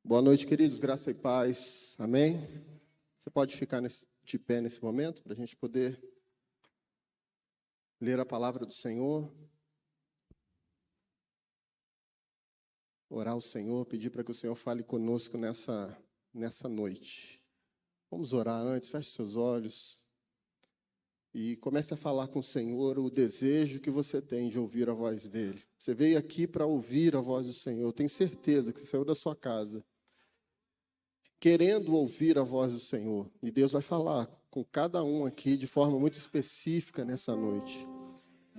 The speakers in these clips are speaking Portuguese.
Boa noite, queridos, graça e paz, amém? Você pode ficar de pé nesse momento, para a gente poder ler a palavra do Senhor, orar ao Senhor, pedir para que o Senhor fale conosco nessa noite. Vamos orar antes, feche seus olhos e comece a falar com o Senhor o desejo que você tem de ouvir a voz dEle. Você veio aqui para ouvir a voz do Senhor, eu tenho certeza que você saiu da sua casa querendo ouvir a voz do Senhor. E Deus vai falar com cada um aqui de forma muito específica nessa noite.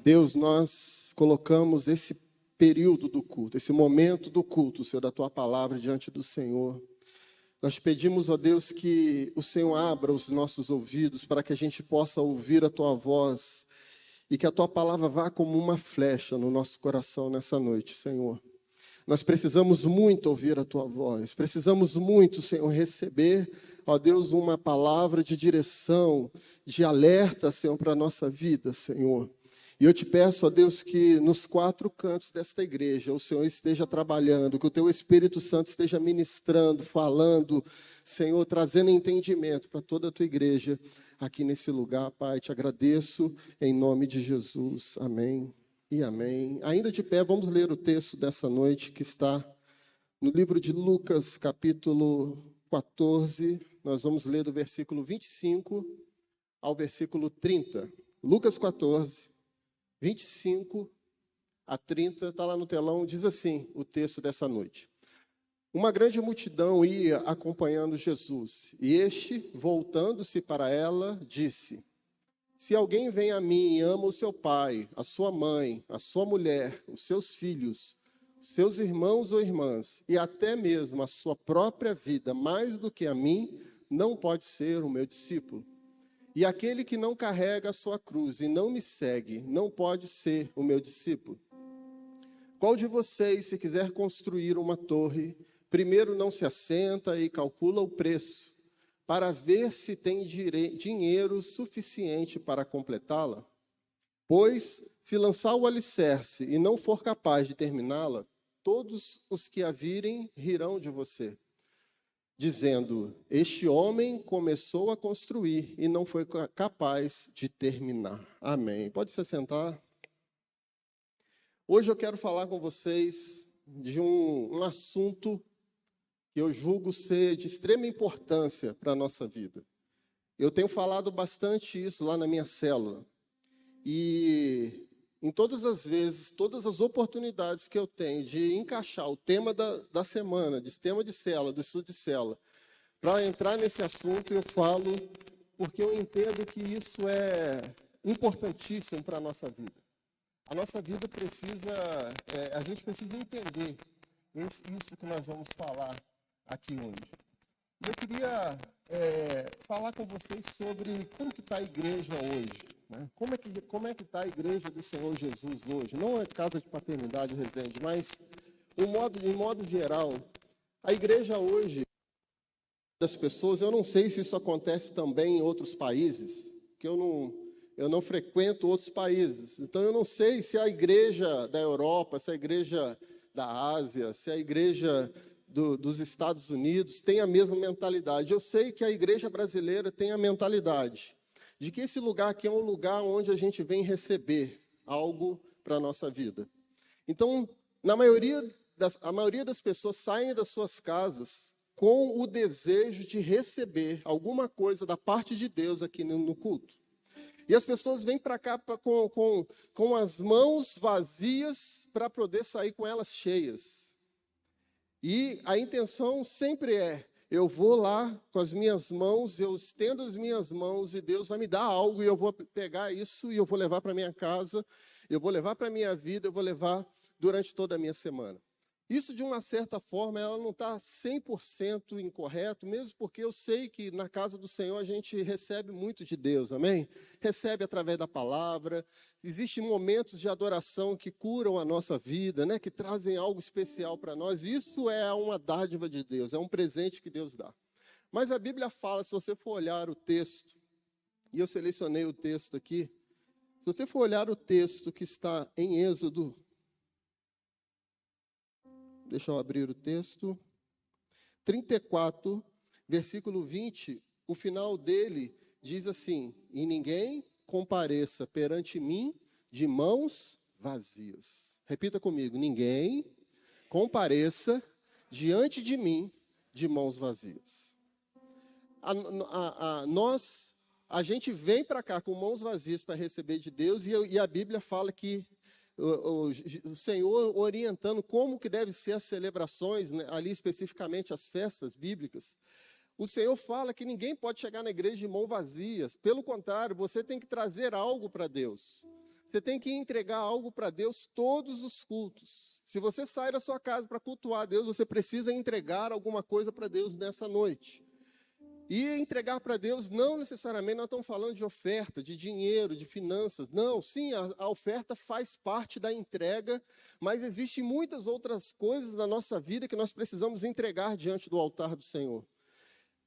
Deus, nós colocamos esse período do culto, esse momento do culto, Senhor, da Tua palavra diante do Senhor. Nós pedimos, ó Deus, que o Senhor abra os nossos ouvidos para que a gente possa ouvir a Tua voz e que a Tua palavra vá como uma flecha no nosso coração nessa noite, Senhor. Nós precisamos muito ouvir a Tua voz, precisamos muito, Senhor, receber, ó Deus, uma palavra de direção, de alerta, Senhor, para a nossa vida, Senhor. E eu te peço, ó Deus, que nos quatro cantos desta igreja o Senhor esteja trabalhando, que o Teu Espírito Santo esteja ministrando, falando, Senhor, trazendo entendimento para toda a Tua igreja aqui nesse lugar, Pai. Te agradeço em nome de Jesus. Amém. E amém. Ainda de pé, vamos ler o texto dessa noite que está no livro de Lucas, capítulo 14. Nós vamos ler do versículo 25 ao versículo 30. Lucas 14, 25 a 30, está lá no telão, diz assim o texto dessa noite. Uma grande multidão ia acompanhando Jesus, e este, voltando-se para ela, disse: Se alguém vem a mim e ama o seu pai, a sua mãe, a sua mulher, os seus filhos, seus irmãos ou irmãs, e até mesmo a sua própria vida, mais do que a mim, não pode ser o meu discípulo. E aquele que não carrega a sua cruz e não me segue, não pode ser o meu discípulo. Qual de vocês, se quiser construir uma torre, primeiro não se assenta e calcula o preço, para ver se tem dinheiro suficiente para completá-la? Pois, se lançar o alicerce e não for capaz de terminá-la, todos os que a virem rirão de você, dizendo: este homem começou a construir e não foi capaz de terminar. Amém. Pode se sentar. Hoje eu quero falar com vocês de um assunto que eu julgo ser de extrema importância para a nossa vida. Eu tenho falado bastante isso lá na minha célula. E em todas as vezes, todas as oportunidades que eu tenho de encaixar o tema da semana, de tema de célula, do estudo de célula, para entrar nesse assunto, eu falo porque eu entendo que isso é importantíssimo para a nossa vida. A nossa vida precisa, a gente precisa entender isso que nós vamos falar aqui hoje. Eu queria falar com vocês sobre como que está a igreja hoje, né? Como é que está a igreja do Senhor Jesus hoje? Não é casa de paternidade Resende, mas em modo geral, a igreja hoje das pessoas, eu não sei se isso acontece também em outros países, porque eu não frequento outros países, então eu não sei se a igreja da Europa, se a igreja da Ásia, se a igreja dos Estados Unidos tem a mesma mentalidade. Eu sei que a igreja brasileira tem a mentalidade de que esse lugar aqui é um lugar onde a gente vem receber algo para a nossa vida. Então, a maioria das pessoas saem das suas casas com o desejo de receber alguma coisa da parte de Deus aqui no culto. E as pessoas vêm para cá com as mãos vazias para poder sair com elas cheias. E a intenção sempre eu vou lá com as minhas mãos, eu estendo as minhas mãos e Deus vai me dar algo e eu vou pegar isso e eu vou levar para minha casa, eu vou levar para a minha vida, eu vou levar durante toda a minha semana. Isso, de uma certa forma, ela não está 100% incorreto, mesmo porque eu sei que na casa do Senhor a gente recebe muito de Deus, amém? Recebe através da palavra, existem momentos de adoração que curam a nossa vida, né? Que trazem algo especial para nós. Isso é uma dádiva de Deus, é um presente que Deus dá. Mas a Bíblia fala, se você for olhar o texto, e eu selecionei o texto aqui, se você for olhar o texto que está em Êxodo, deixa eu abrir o texto. 34, versículo 20, o final dele diz assim: e ninguém compareça perante mim de mãos vazias. Repita comigo: ninguém compareça diante de mim de mãos vazias. A gente vem para cá com mãos vazias para receber de Deus, e a Bíblia fala que o Senhor orientando como que devem ser as celebrações, né, ali especificamente as festas bíblicas. O Senhor fala que ninguém pode chegar na igreja de mão vazia. Pelo contrário, você tem que trazer algo para Deus. Você tem que entregar algo para Deus todos os cultos. Se você sai da sua casa para cultuar a Deus, você precisa entregar alguma coisa para Deus nessa noite. E entregar para Deus não necessariamente nós estamos falando de oferta, de dinheiro, de finanças. Não, sim, a oferta faz parte da entrega, mas existem muitas outras coisas na nossa vida que nós precisamos entregar diante do altar do Senhor.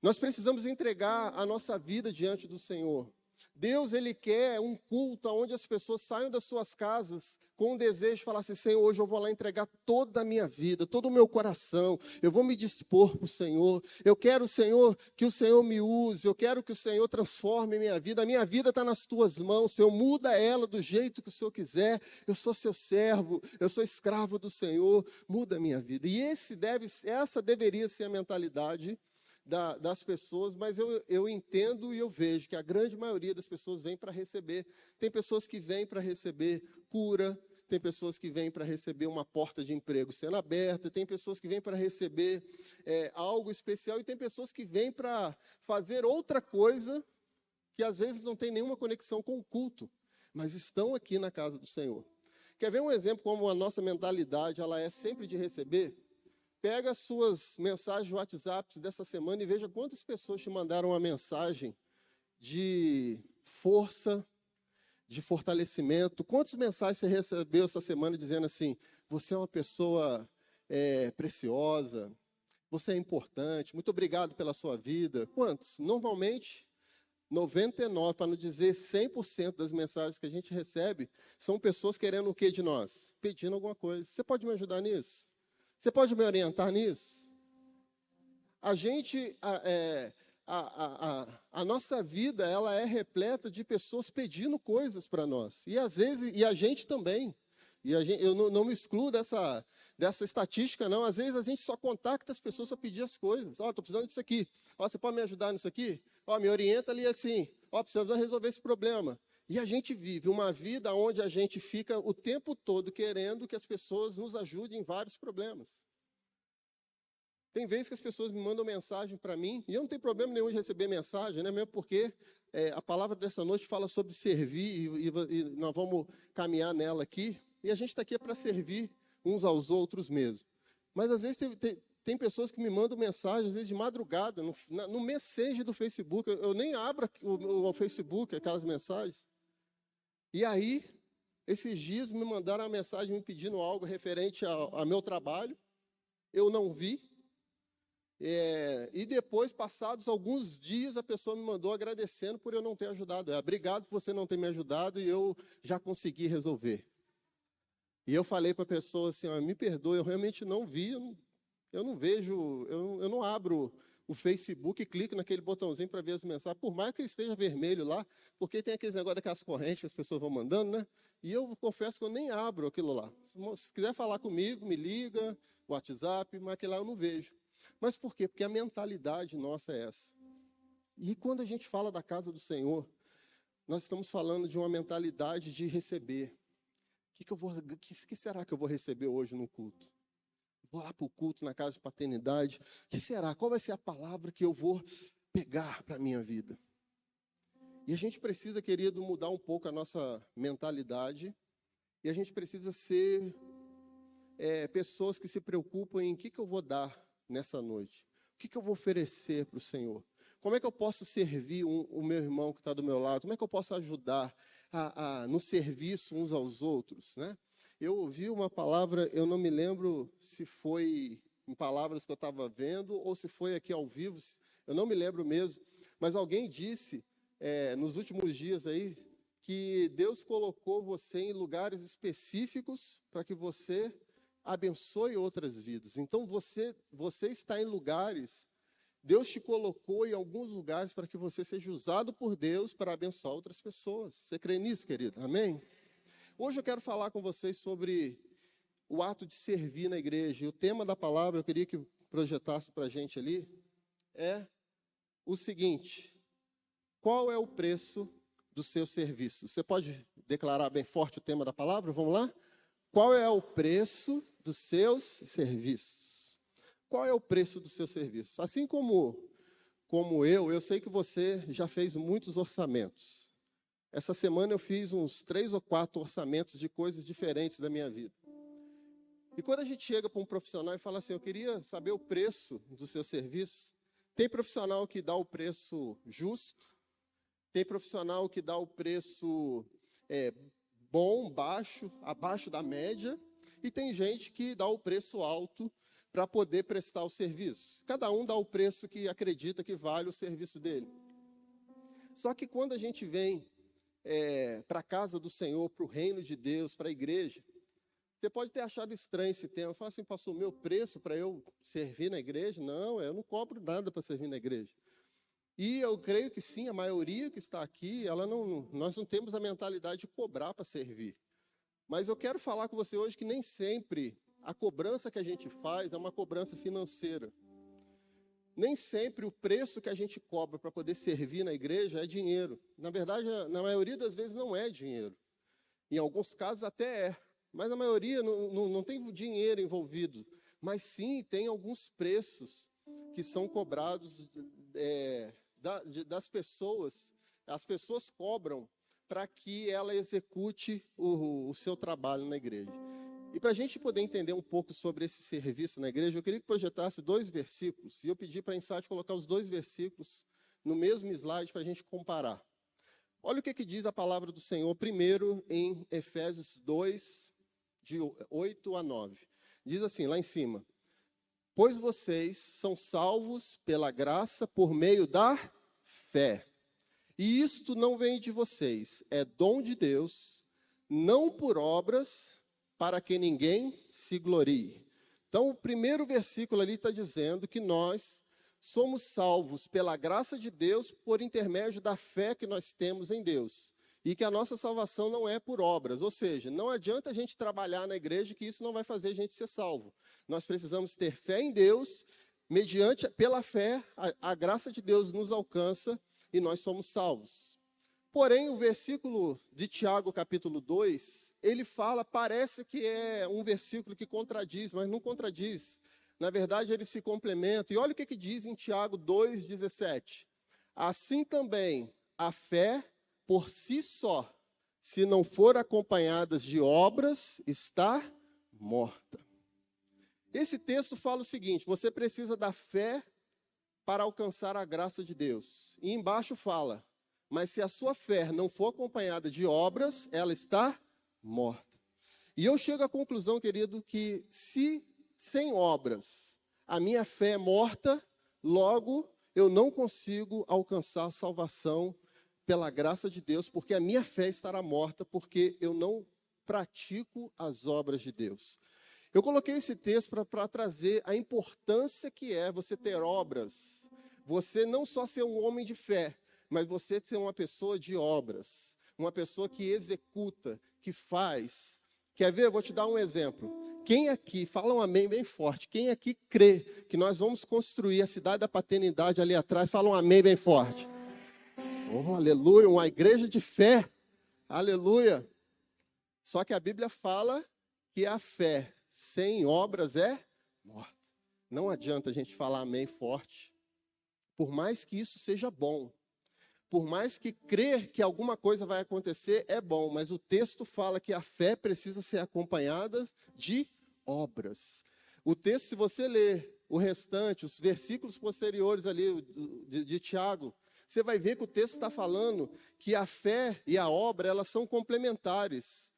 Nós precisamos entregar a nossa vida diante do Senhor. Deus, Ele quer um culto onde as pessoas saiam das suas casas com o desejo de falar assim: Senhor, hoje eu vou lá entregar toda a minha vida, todo o meu coração, eu vou me dispor para o Senhor, eu quero, Senhor, que o Senhor me use, eu quero que o Senhor transforme a minha vida está nas tuas mãos, Senhor, muda ela do jeito que o Senhor quiser, eu sou seu servo, eu sou escravo do Senhor, muda a minha vida. E essa deveria ser a mentalidade das pessoas, mas eu entendo e eu vejo que a grande maioria das pessoas vem para receber. Tem pessoas que vêm para receber cura, tem pessoas que vêm para receber uma porta de emprego sendo aberta, tem pessoas que vêm para receber algo especial, e tem pessoas que vêm para fazer outra coisa que às vezes não tem nenhuma conexão com o culto, mas estão aqui na casa do Senhor. Quer ver um exemplo como a nossa mentalidade ela é sempre de receber? Pega as suas mensagens de WhatsApp dessa semana e veja quantas pessoas te mandaram uma mensagem de força, de fortalecimento. Quantas mensagens você recebeu essa semana dizendo assim: você é uma pessoa preciosa, você é importante, muito obrigado pela sua vida. Quantos? Normalmente, 99%, para não dizer 100% das mensagens que a gente recebe, são pessoas querendo o que de nós? Pedindo alguma coisa. Você pode me ajudar nisso? Você pode me orientar nisso? A nossa vida ela é repleta de pessoas pedindo coisas para nós. E às vezes, e a gente também. Eu não me excluo dessa estatística, não. Às vezes a gente só contacta as pessoas para pedir as coisas. Estou precisando disso aqui. Você pode me ajudar nisso aqui? Me orienta ali assim. Precisamos resolver esse problema. E a gente vive uma vida onde a gente fica o tempo todo querendo que as pessoas nos ajudem em vários problemas. Tem vezes que as pessoas me mandam mensagem para mim, e eu não tenho problema nenhum de receber mensagem, né? Mesmo porque a palavra dessa noite fala sobre servir, e nós vamos caminhar nela aqui, e a gente está aqui para servir uns aos outros mesmo. Mas às vezes tem pessoas que me mandam mensagem, às vezes de madrugada, no Messenger do Facebook, eu nem abro o Facebook, aquelas mensagens. E aí, esses dias me mandaram uma mensagem me pedindo algo referente ao meu trabalho. Eu não vi. E depois, passados alguns dias, a pessoa me mandou agradecendo por eu não ter ajudado. Obrigado por você não ter me ajudado e eu já consegui resolver. E eu falei para a pessoa assim: me perdoe, eu realmente não vi, eu não vejo, eu não abro o Facebook e clico naquele botãozinho para ver as mensagens, por mais que ele esteja vermelho lá, porque tem aqueles negócios daquelas correntes que as pessoas vão mandando, né? E eu confesso que eu nem abro aquilo lá. Se quiser falar comigo, me liga, WhatsApp, mas aquilo lá eu não vejo. Mas por quê? Porque a mentalidade nossa é essa. E quando a gente fala da casa do Senhor, nós estamos falando de uma mentalidade de receber. O que será que eu vou receber hoje no culto? Vou lá para o culto na casa de paternidade. O que será? Qual vai ser a palavra que eu vou pegar para a minha vida? E a gente precisa, querido, mudar um pouco a nossa mentalidade. E a gente precisa ser pessoas que se preocupam em o que eu vou dar nessa noite. O que eu vou oferecer para o Senhor? Como é que eu posso servir o meu irmão que está do meu lado? Como é que eu posso ajudar no serviço uns aos outros, né? Eu ouvi uma palavra, eu não me lembro se foi em palavras que eu estava vendo ou se foi aqui ao vivo, eu não me lembro mesmo, mas alguém disse nos últimos dias aí que Deus colocou você em lugares específicos para que você abençoe outras vidas. Então você está em lugares, Deus te colocou em alguns lugares para que você seja usado por Deus para abençoar outras pessoas. Você crê nisso, querido? Amém? Hoje eu quero falar com vocês sobre o ato de servir na igreja. E o tema da palavra, eu queria que projetasse para a gente ali, é o seguinte: qual é o preço do seu serviço? Você pode declarar bem forte o tema da palavra? Vamos lá? Qual é o preço dos seus serviços? Qual é o preço do seu serviço? Assim como eu sei que você já fez muitos orçamentos. Essa semana eu fiz uns 3 ou 4 orçamentos de coisas diferentes da minha vida. E quando a gente chega para um profissional e fala assim, eu queria saber o preço do seu serviço, tem profissional que dá o preço justo, tem profissional que dá o preço bom, baixo, abaixo da média, e tem gente que dá o preço alto para poder prestar o serviço. Cada um dá o preço que acredita que vale o serviço dele. Só que quando a gente vem para a casa do Senhor, para o reino de Deus, para a igreja, você pode ter achado estranho esse tema. Fala assim, pastor, meu preço para eu servir na igreja? Não, eu não cobro nada para servir na igreja. E eu creio que sim, a maioria que está aqui, nós não temos a mentalidade de cobrar para servir. Mas eu quero falar com você hoje que nem sempre a cobrança que a gente faz é uma cobrança financeira. Nem sempre o preço que a gente cobra para poder servir na igreja é dinheiro. Na verdade, na maioria das vezes não é dinheiro. Em alguns casos até é. Mas na maioria não tem dinheiro envolvido. Mas sim, tem alguns preços que são cobrados das pessoas. As pessoas cobram para que ela execute o seu trabalho na igreja. E para a gente poder entender um pouco sobre esse serviço na igreja, eu queria que projetasse 2 versículos. E eu pedi para a Insight colocar os 2 versículos no mesmo slide para a gente comparar. Olha o que diz a palavra do Senhor, primeiro em Efésios 2, de 8 a 9. Diz assim, lá em cima: pois vocês são salvos pela graça por meio da fé. E isto não vem de vocês, é dom de Deus, não por obras, para que ninguém se glorie. Então, o primeiro versículo ali está dizendo que nós somos salvos pela graça de Deus por intermédio da fé que nós temos em Deus. E que a nossa salvação não é por obras, ou seja, não adianta a gente trabalhar na igreja que isso não vai fazer a gente ser salvo. Nós precisamos ter fé em Deus, pela fé, a graça de Deus nos alcança e nós somos salvos. Porém, o versículo de Tiago, capítulo 2, ele fala, parece que é um versículo que contradiz, mas não contradiz. Na verdade, ele se complementa. E olha o que diz em Tiago 2,17. Assim também, a fé por si só, se não for acompanhada de obras, está morta. Esse texto fala o seguinte: você precisa da fé para alcançar a graça de Deus. E embaixo fala, mas se a sua fé não for acompanhada de obras, ela está morta. E eu chego à conclusão, querido, que se sem obras a minha fé é morta, logo eu não consigo alcançar a salvação pela graça de Deus, porque a minha fé estará morta, porque eu não pratico as obras de Deus. Eu coloquei esse texto para trazer a importância que é você ter obras. Você não só ser um homem de fé, mas você ser uma pessoa de obras. Uma pessoa que executa, que faz. Quer ver? Eu vou te dar um exemplo. Quem aqui, fala um amém bem forte, quem aqui crê que nós vamos construir a cidade da paternidade ali atrás, fala um amém bem forte. Oh, aleluia, uma igreja de fé, aleluia. Só que a Bíblia fala que a fé sem obras é morta. Não adianta a gente falar amém forte, por mais que isso seja bom, por mais que crer que alguma coisa vai acontecer é bom, mas o texto fala que a fé precisa ser acompanhada de obras. O texto, se você ler o restante, os versículos posteriores ali de Tiago, você vai ver que o texto está falando que a fé e a obra, elas são complementares.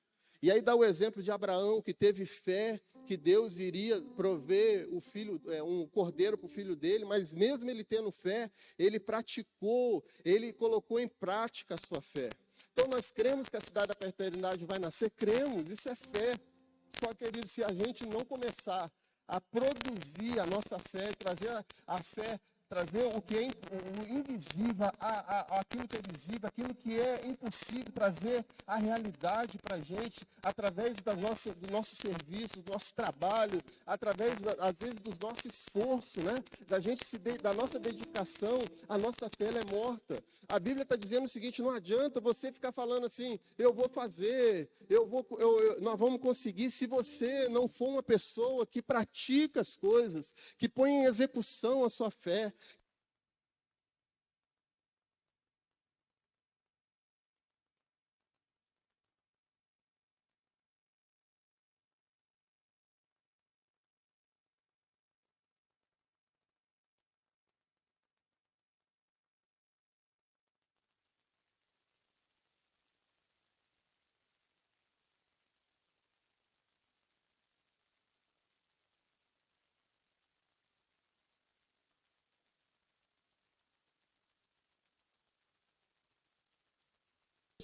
E aí dá o exemplo de Abraão, que teve fé que Deus iria prover um cordeiro para o filho dele, mas mesmo ele tendo fé, ele praticou, ele colocou em prática a sua fé. Então nós cremos que a cidade da paternidade vai nascer, cremos, isso é fé. Só, querido, se a gente não começar a produzir a nossa fé, trazer a fé, trazer o que é o invisível, aquilo que é visível, aquilo que é impossível, trazer a realidade para a gente, através do nosso serviço, do nosso trabalho, através, às vezes, do nosso esforço, né? Da nossa dedicação, a nossa fé ela é morta. A Bíblia está dizendo o seguinte: não adianta você ficar falando assim, eu vou fazer, nós vamos conseguir, se você não for uma pessoa que pratica as coisas, que põe em execução a sua fé.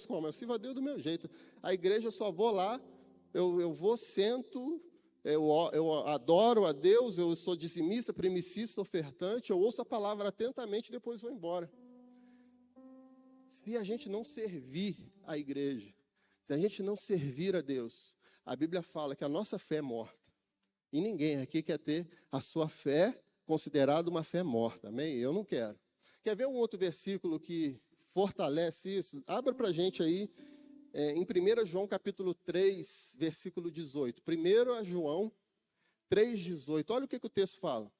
Como? Eu sirvo a Deus do meu jeito. A igreja eu só vou lá, eu vou, sento, eu adoro a Deus, eu sou dizimista, primicista, ofertante, eu ouço a palavra atentamente e depois vou embora. Se a gente não servir a igreja, se a gente não servir a Deus, a Bíblia fala que a nossa fé é morta. E ninguém aqui quer ter a sua fé considerada uma fé morta, amém? Eu não quero. Quer ver um outro versículo que fortalece isso? Abra para a gente aí, em 1 João capítulo 3, versículo 18. 1 João 3,18. Olha o que o texto fala.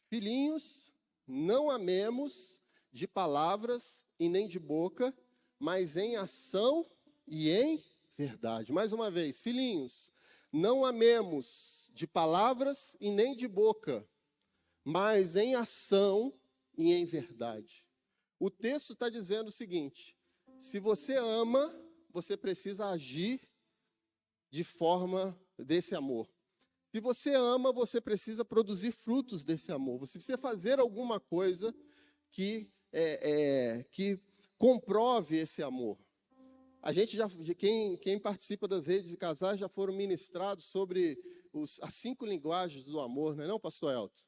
Filhinhos, não amemos de palavras e nem de boca, mas em ação e em verdade. Mais uma vez, filhinhos, não amemos de palavras e nem de boca, mas em ação e em verdade. O texto está dizendo o seguinte: se você ama, você precisa agir de forma desse amor. Se você ama, você precisa produzir frutos desse amor. Você precisa fazer alguma coisa que comprove esse amor. A gente quem participa das redes de casais já foram ministrados sobre as 5 linguagens do amor, não é não, pastor Elton?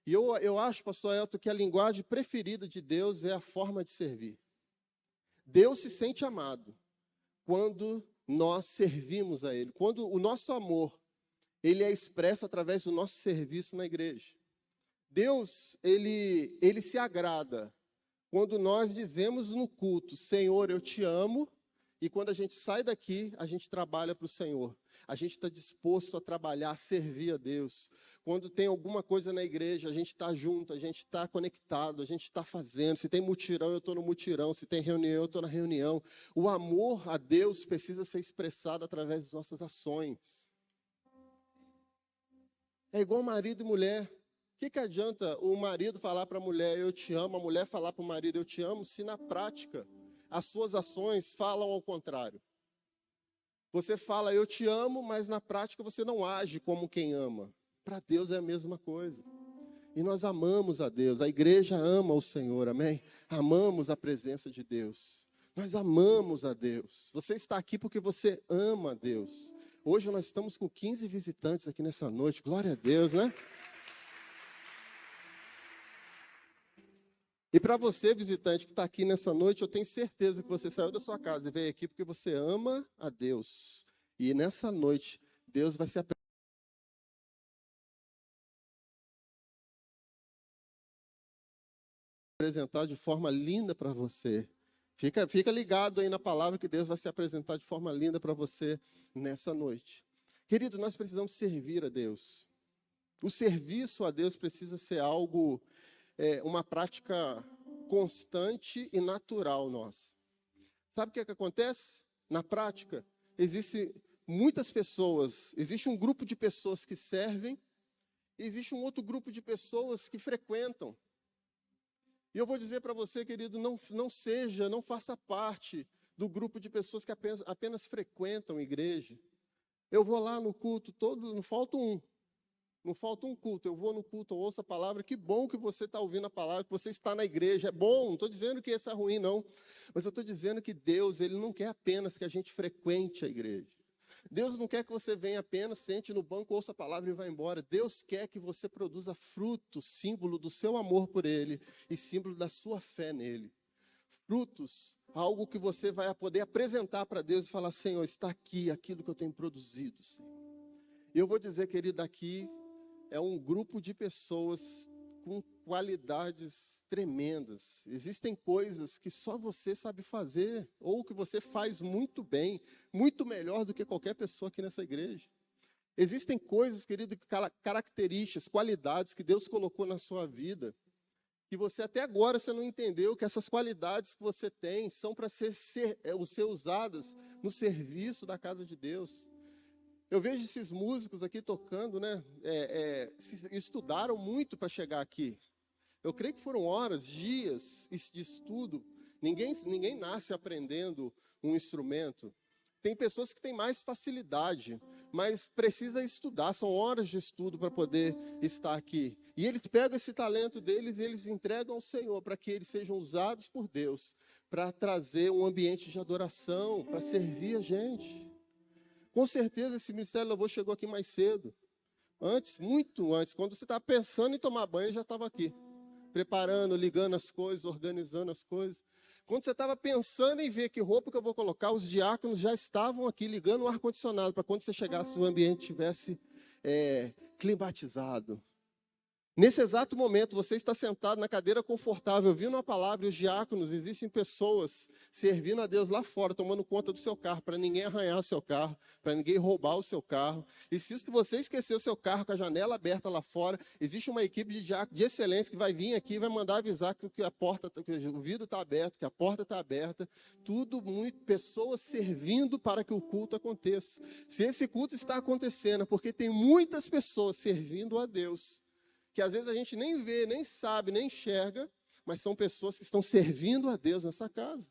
E eu acho, pastor Elton, que a linguagem preferida de Deus é a forma de servir. Deus se sente amado quando nós servimos a Ele, quando o nosso amor ele é expresso através do nosso serviço na igreja. Deus, ele se agrada quando nós dizemos no culto, Senhor, eu te amo, e quando a gente sai daqui, a gente trabalha para o Senhor. A gente está disposto a trabalhar, a servir a Deus. Quando tem alguma coisa na igreja, a gente está junto, a gente está conectado, a gente está fazendo. Se tem mutirão, eu estou no mutirão. Se tem reunião, eu estou na reunião. O amor a Deus precisa ser expressado através das nossas ações. É igual marido e mulher. O que adianta o marido falar para a mulher, eu te amo, a mulher falar para o marido, eu te amo, se na prática as suas ações falam ao contrário? Você fala, eu te amo, mas na prática você não age como quem ama. Para Deus é a mesma coisa. E nós amamos a Deus, a igreja ama o Senhor, amém? Amamos a presença de Deus. Nós amamos a Deus. Você está aqui porque você ama a Deus. Hoje nós estamos com 15 visitantes aqui nessa noite, glória a Deus, né? E para você, visitante, que está aqui nessa noite, eu tenho certeza que você saiu da sua casa e veio aqui porque você ama a Deus. E nessa noite, Deus vai se apresentar de forma linda para você. Fica ligado aí na palavra que Deus vai se apresentar de forma linda para você nessa noite. Querido, nós precisamos servir a Deus. O serviço a Deus precisa ser algo, uma prática constante e natural nossa. Sabe o que acontece? Na prática, existe muitas pessoas, existe um grupo de pessoas que servem, e existe um outro grupo de pessoas que frequentam. E eu vou dizer para você, querido, não faça parte do grupo de pessoas que apenas frequentam a igreja. Eu vou lá no culto todo, não falta um culto, eu vou no culto, eu ouço a palavra, que bom que você está ouvindo a palavra, que você está na igreja, é bom, não estou dizendo que isso é ruim, não. Mas eu estou dizendo que Deus, Ele não quer apenas que a gente frequente a igreja. Deus não quer que você venha apenas, sente no banco, ouça a palavra e vá embora. Deus quer que você produza frutos, símbolo do seu amor por Ele e símbolo da sua fé nele. Frutos, algo que você vai poder apresentar para Deus e falar: Senhor, está aqui aquilo que eu tenho produzido, Senhor. E eu vou dizer, querido, aqui é um grupo de pessoas com qualidades tremendas. Existem coisas que só você sabe fazer, ou que você faz muito bem, muito melhor do que qualquer pessoa aqui nessa igreja. Existem coisas, querido, características, qualidades que Deus colocou na sua vida, que você até agora você não entendeu que essas qualidades que você tem são para ser usadas no serviço da casa de Deus. Eu vejo esses músicos aqui tocando, né? Estudaram muito para chegar aqui. Eu creio que foram horas, dias de estudo. Ninguém nasce aprendendo um instrumento. Tem pessoas que têm mais facilidade, mas precisa estudar. São horas de estudo para poder estar aqui. E eles pegam esse talento deles e eles entregam ao Senhor para que eles sejam usados por Deus, para trazer um ambiente de adoração, para servir a gente. Com certeza esse ministério de louvor chegou aqui mais cedo. Antes, muito antes. Quando você estava pensando em tomar banho, ele já estava aqui. Preparando, ligando as coisas, organizando as coisas. Quando você estava pensando em ver que roupa que eu vou colocar, os diáconos já estavam aqui ligando o ar-condicionado, para quando você chegasse o ambiente estivesse climatizado. Nesse exato momento, você está sentado na cadeira confortável, ouvindo a palavra, e os diáconos, existem pessoas servindo a Deus lá fora, tomando conta do seu carro, para ninguém arranhar o seu carro, para ninguém roubar o seu carro. E se você esquecer o seu carro com a janela aberta lá fora, existe uma equipe de diáconos de excelência que vai vir aqui e vai mandar avisar que o vidro está aberto, que a porta está aberta. Tudo muito, pessoas servindo para que o culto aconteça. Se esse culto está acontecendo, é porque tem muitas pessoas servindo a Deus, que às vezes a gente nem vê, nem sabe, nem enxerga, mas são pessoas que estão servindo a Deus nessa casa.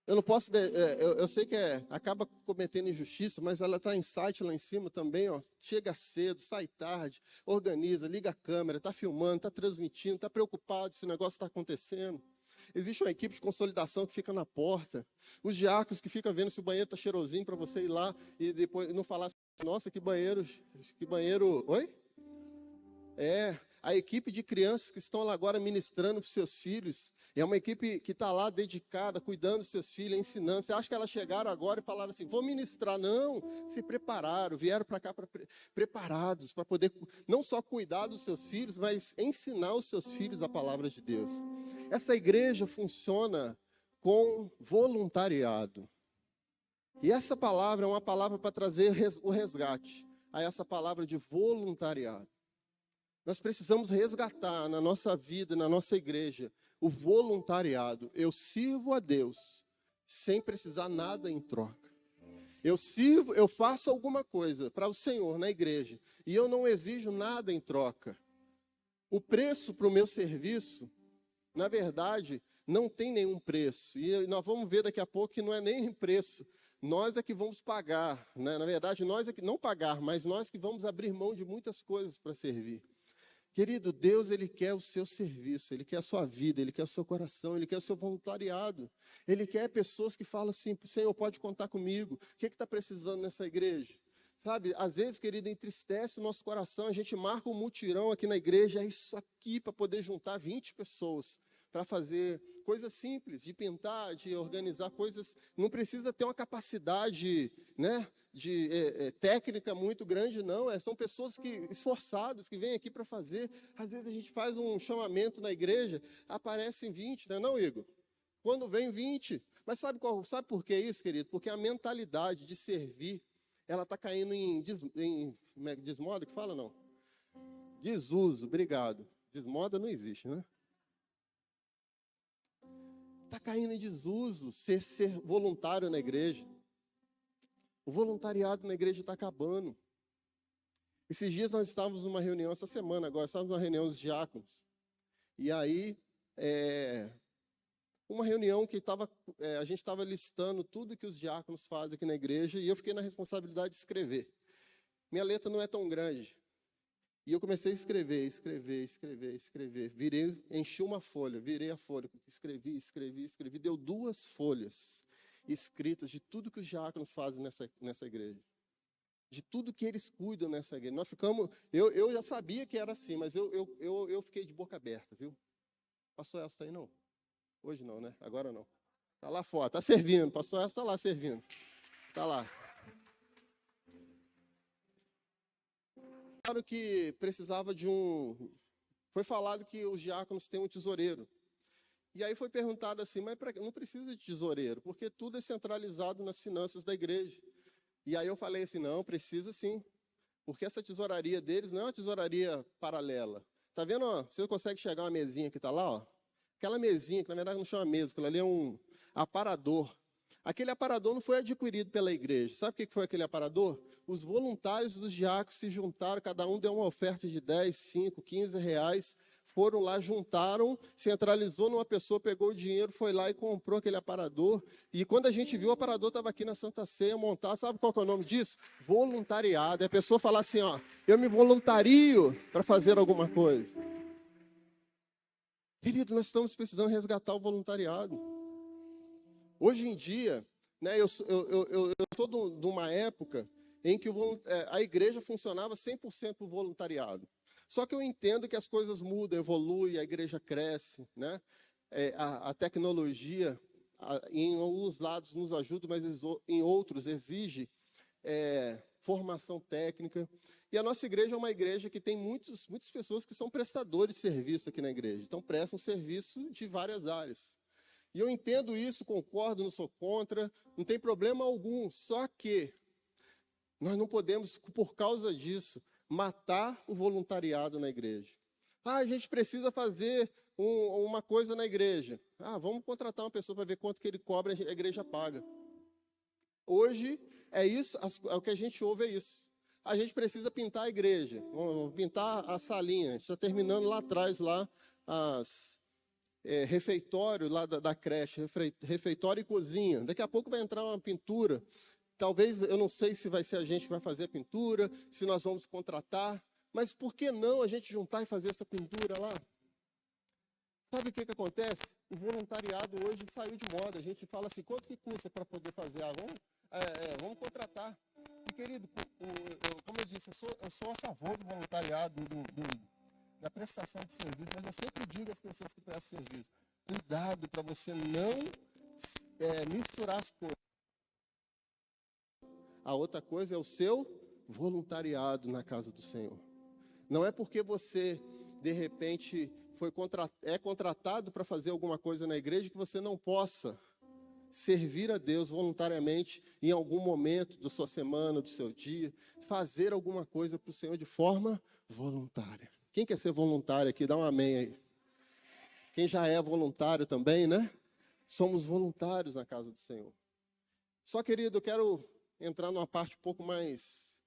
Eu não posso, eu sei que acaba cometendo injustiça, mas ela está em site lá em cima também, ó. Chega cedo, sai tarde, organiza, liga a câmera, está filmando, está transmitindo, está preocupado se o negócio está acontecendo. Existe uma equipe de consolidação que fica na porta. Os diáconos que ficam vendo se o banheiro está cheirosinho para você ir lá e depois não falar assim: nossa, que banheiro, oi? A equipe de crianças que estão lá agora ministrando para os seus filhos. É uma equipe que está lá dedicada, cuidando dos seus filhos, ensinando. Você acha que elas chegaram agora e falaram assim: vou ministrar? Não, se prepararam, vieram para cá preparados para poder não só cuidar dos seus filhos, mas ensinar os seus filhos a palavra de Deus. Essa igreja funciona com voluntariado. E essa palavra é uma palavra para trazer o resgate a essa palavra de voluntariado. Nós precisamos resgatar na nossa vida, na nossa igreja, o voluntariado. Eu sirvo a Deus sem precisar nada em troca. Eu faço alguma coisa para o Senhor na igreja e eu não exijo nada em troca. O preço para o meu serviço, na verdade, não tem nenhum preço. E nós vamos ver daqui a pouco que não é nem preço. Nós é que vamos pagar, né? Na verdade, nós é que não pagar, mas nós que vamos abrir mão de muitas coisas para servir. Querido, Deus, Ele quer o seu serviço, Ele quer a sua vida, Ele quer o seu coração, Ele quer o seu voluntariado. Ele quer pessoas que falam assim: Senhor, pode contar comigo. O que está precisando nessa igreja? Sabe, às vezes, querido, entristece o nosso coração. A gente marca um mutirão aqui na igreja, é isso aqui para poder juntar 20 pessoas, para fazer coisas simples, de pintar, de organizar coisas. Não precisa ter uma capacidade, né, técnica muito grande, não. São pessoas esforçadas que vêm aqui para fazer. Às vezes a gente faz um chamamento na igreja, aparecem 20, não é não, Igor? Quando vem 20. Mas sabe por que isso, querido? Porque a mentalidade de servir, ela está caindo em desmoda, que fala não? Desuso, obrigado. Desmoda não existe, né? Está caindo em desuso ser voluntário na igreja. O voluntariado na igreja está acabando. Esses dias nós estávamos numa reunião, essa semana agora, estávamos numa reunião dos diáconos. E aí, uma reunião que a gente estava listando tudo que os diáconos fazem aqui na igreja, e eu fiquei na responsabilidade de escrever. Minha letra não é tão grande. E eu comecei a escrever. Enchi uma folha, virei a folha, escrevi. Deu 2 folhas escritas de tudo que os diáconos fazem nessa igreja. De tudo que eles cuidam nessa igreja. Nós ficamos, eu já sabia que era assim, mas eu fiquei de boca aberta, viu? Pastor Elcio está aí, não? Hoje não, né? Agora não. Está lá fora, está servindo. Pastor Elcio está lá servindo. Está lá. Claro que precisava de Foi falado que os diáconos têm um tesoureiro. E aí foi perguntado assim, mas não precisa de tesoureiro, porque tudo é centralizado nas finanças da igreja. E aí eu falei assim, não, precisa sim. Porque essa tesouraria deles não é uma tesouraria paralela. Tá vendo, ó? Você consegue chegar uma mesinha que está lá, ó? Aquela mesinha, que na verdade não chama mesa, aquilo ali é um aparador. Aquele aparador não foi adquirido pela igreja. Sabe o que foi aquele aparador? Os voluntários dos diáconos se juntaram, cada um deu uma oferta de 10, 5, 15 reais, foram lá, juntaram, centralizou numa pessoa, pegou o dinheiro, foi lá e comprou aquele aparador. E quando a gente viu, o aparador estava aqui na Santa Ceia montado. Sabe qual que é o nome disso? Voluntariado. É a pessoa falar assim, ó, eu me voluntario para fazer alguma coisa. Querido, nós estamos precisando resgatar o voluntariado. Hoje em dia, né, eu sou de uma época em que a igreja funcionava 100% por voluntariado. Só que eu entendo que as coisas mudam, evoluem, a igreja cresce, né? A tecnologia, em alguns lados nos ajuda, mas em outros exige formação técnica. E a nossa igreja é uma igreja que tem muitas pessoas que são prestadores de serviço aqui na igreja. Então, prestam serviço de várias áreas. E eu entendo isso, concordo, não sou contra, não tem problema algum. Só que nós não podemos, por causa disso, matar o voluntariado na igreja. A gente precisa fazer uma coisa na igreja. Vamos contratar uma pessoa para ver quanto que ele cobra, a igreja paga. Hoje, é isso, o que a gente ouve é isso. A gente precisa pintar a igreja, pintar a salinha. A gente está terminando lá atrás, lá, refeitório lá da creche, refeitório e cozinha. Daqui a pouco vai entrar uma pintura. Talvez, eu não sei se vai ser a gente que vai fazer a pintura, se nós vamos contratar, mas por que não a gente juntar e fazer essa pintura lá? Sabe o que acontece? O voluntariado hoje saiu de moda. A gente fala assim, quanto que custa para poder fazer? Vamos contratar. E, querido, como eu disse, eu sou a favor do voluntariado, da prestação de serviço, mas eu sempre digo às pessoas que prestam serviço, cuidado para você não misturar as coisas. A outra coisa é o seu voluntariado na casa do Senhor. Não é porque você, de repente, é contratado para fazer alguma coisa na igreja que você não possa servir a Deus voluntariamente em algum momento da sua semana, do seu dia, fazer alguma coisa para o Senhor de forma voluntária. Quem quer ser voluntário aqui? Dá um amém aí. Quem já é voluntário também, né? Somos voluntários na casa do Senhor. Só, querido, eu quero entrar numa parte um pouco mais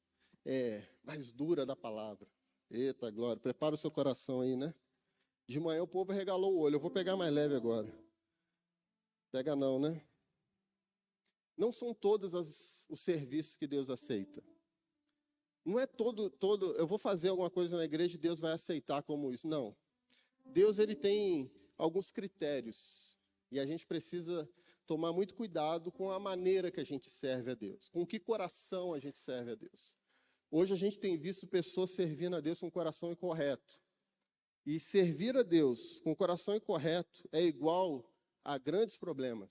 dura da palavra. Eita, glória. Prepara o seu coração aí, né? De manhã o povo regalou o olho. Eu vou pegar mais leve agora. Pega não, né? Não são todos os serviços que Deus aceita. Não é todo, eu vou fazer alguma coisa na igreja e Deus vai aceitar como isso. Não. Deus, ele tem alguns critérios. E a gente precisa tomar muito cuidado com a maneira que a gente serve a Deus. Com que coração a gente serve a Deus. Hoje a gente tem visto pessoas servindo a Deus com o coração incorreto. E servir a Deus com o coração incorreto é igual a grandes problemas.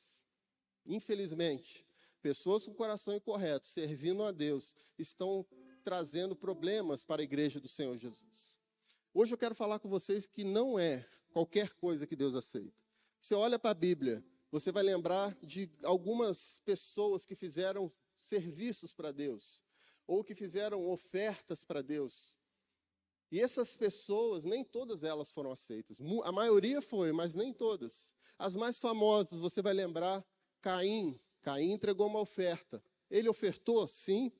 Infelizmente, pessoas com o coração incorreto, servindo a Deus, estão trazendo problemas para a igreja do Senhor Jesus. Hoje eu quero falar com vocês que não é qualquer coisa que Deus aceita. Você olha para a Bíblia, você vai lembrar de algumas pessoas que fizeram serviços para Deus, ou que fizeram ofertas para Deus. E essas pessoas, nem todas elas foram aceitas. A maioria foi, mas nem todas. As mais famosas, você vai lembrar, Caim. Caim entregou uma oferta. Ele ofertou? Sim.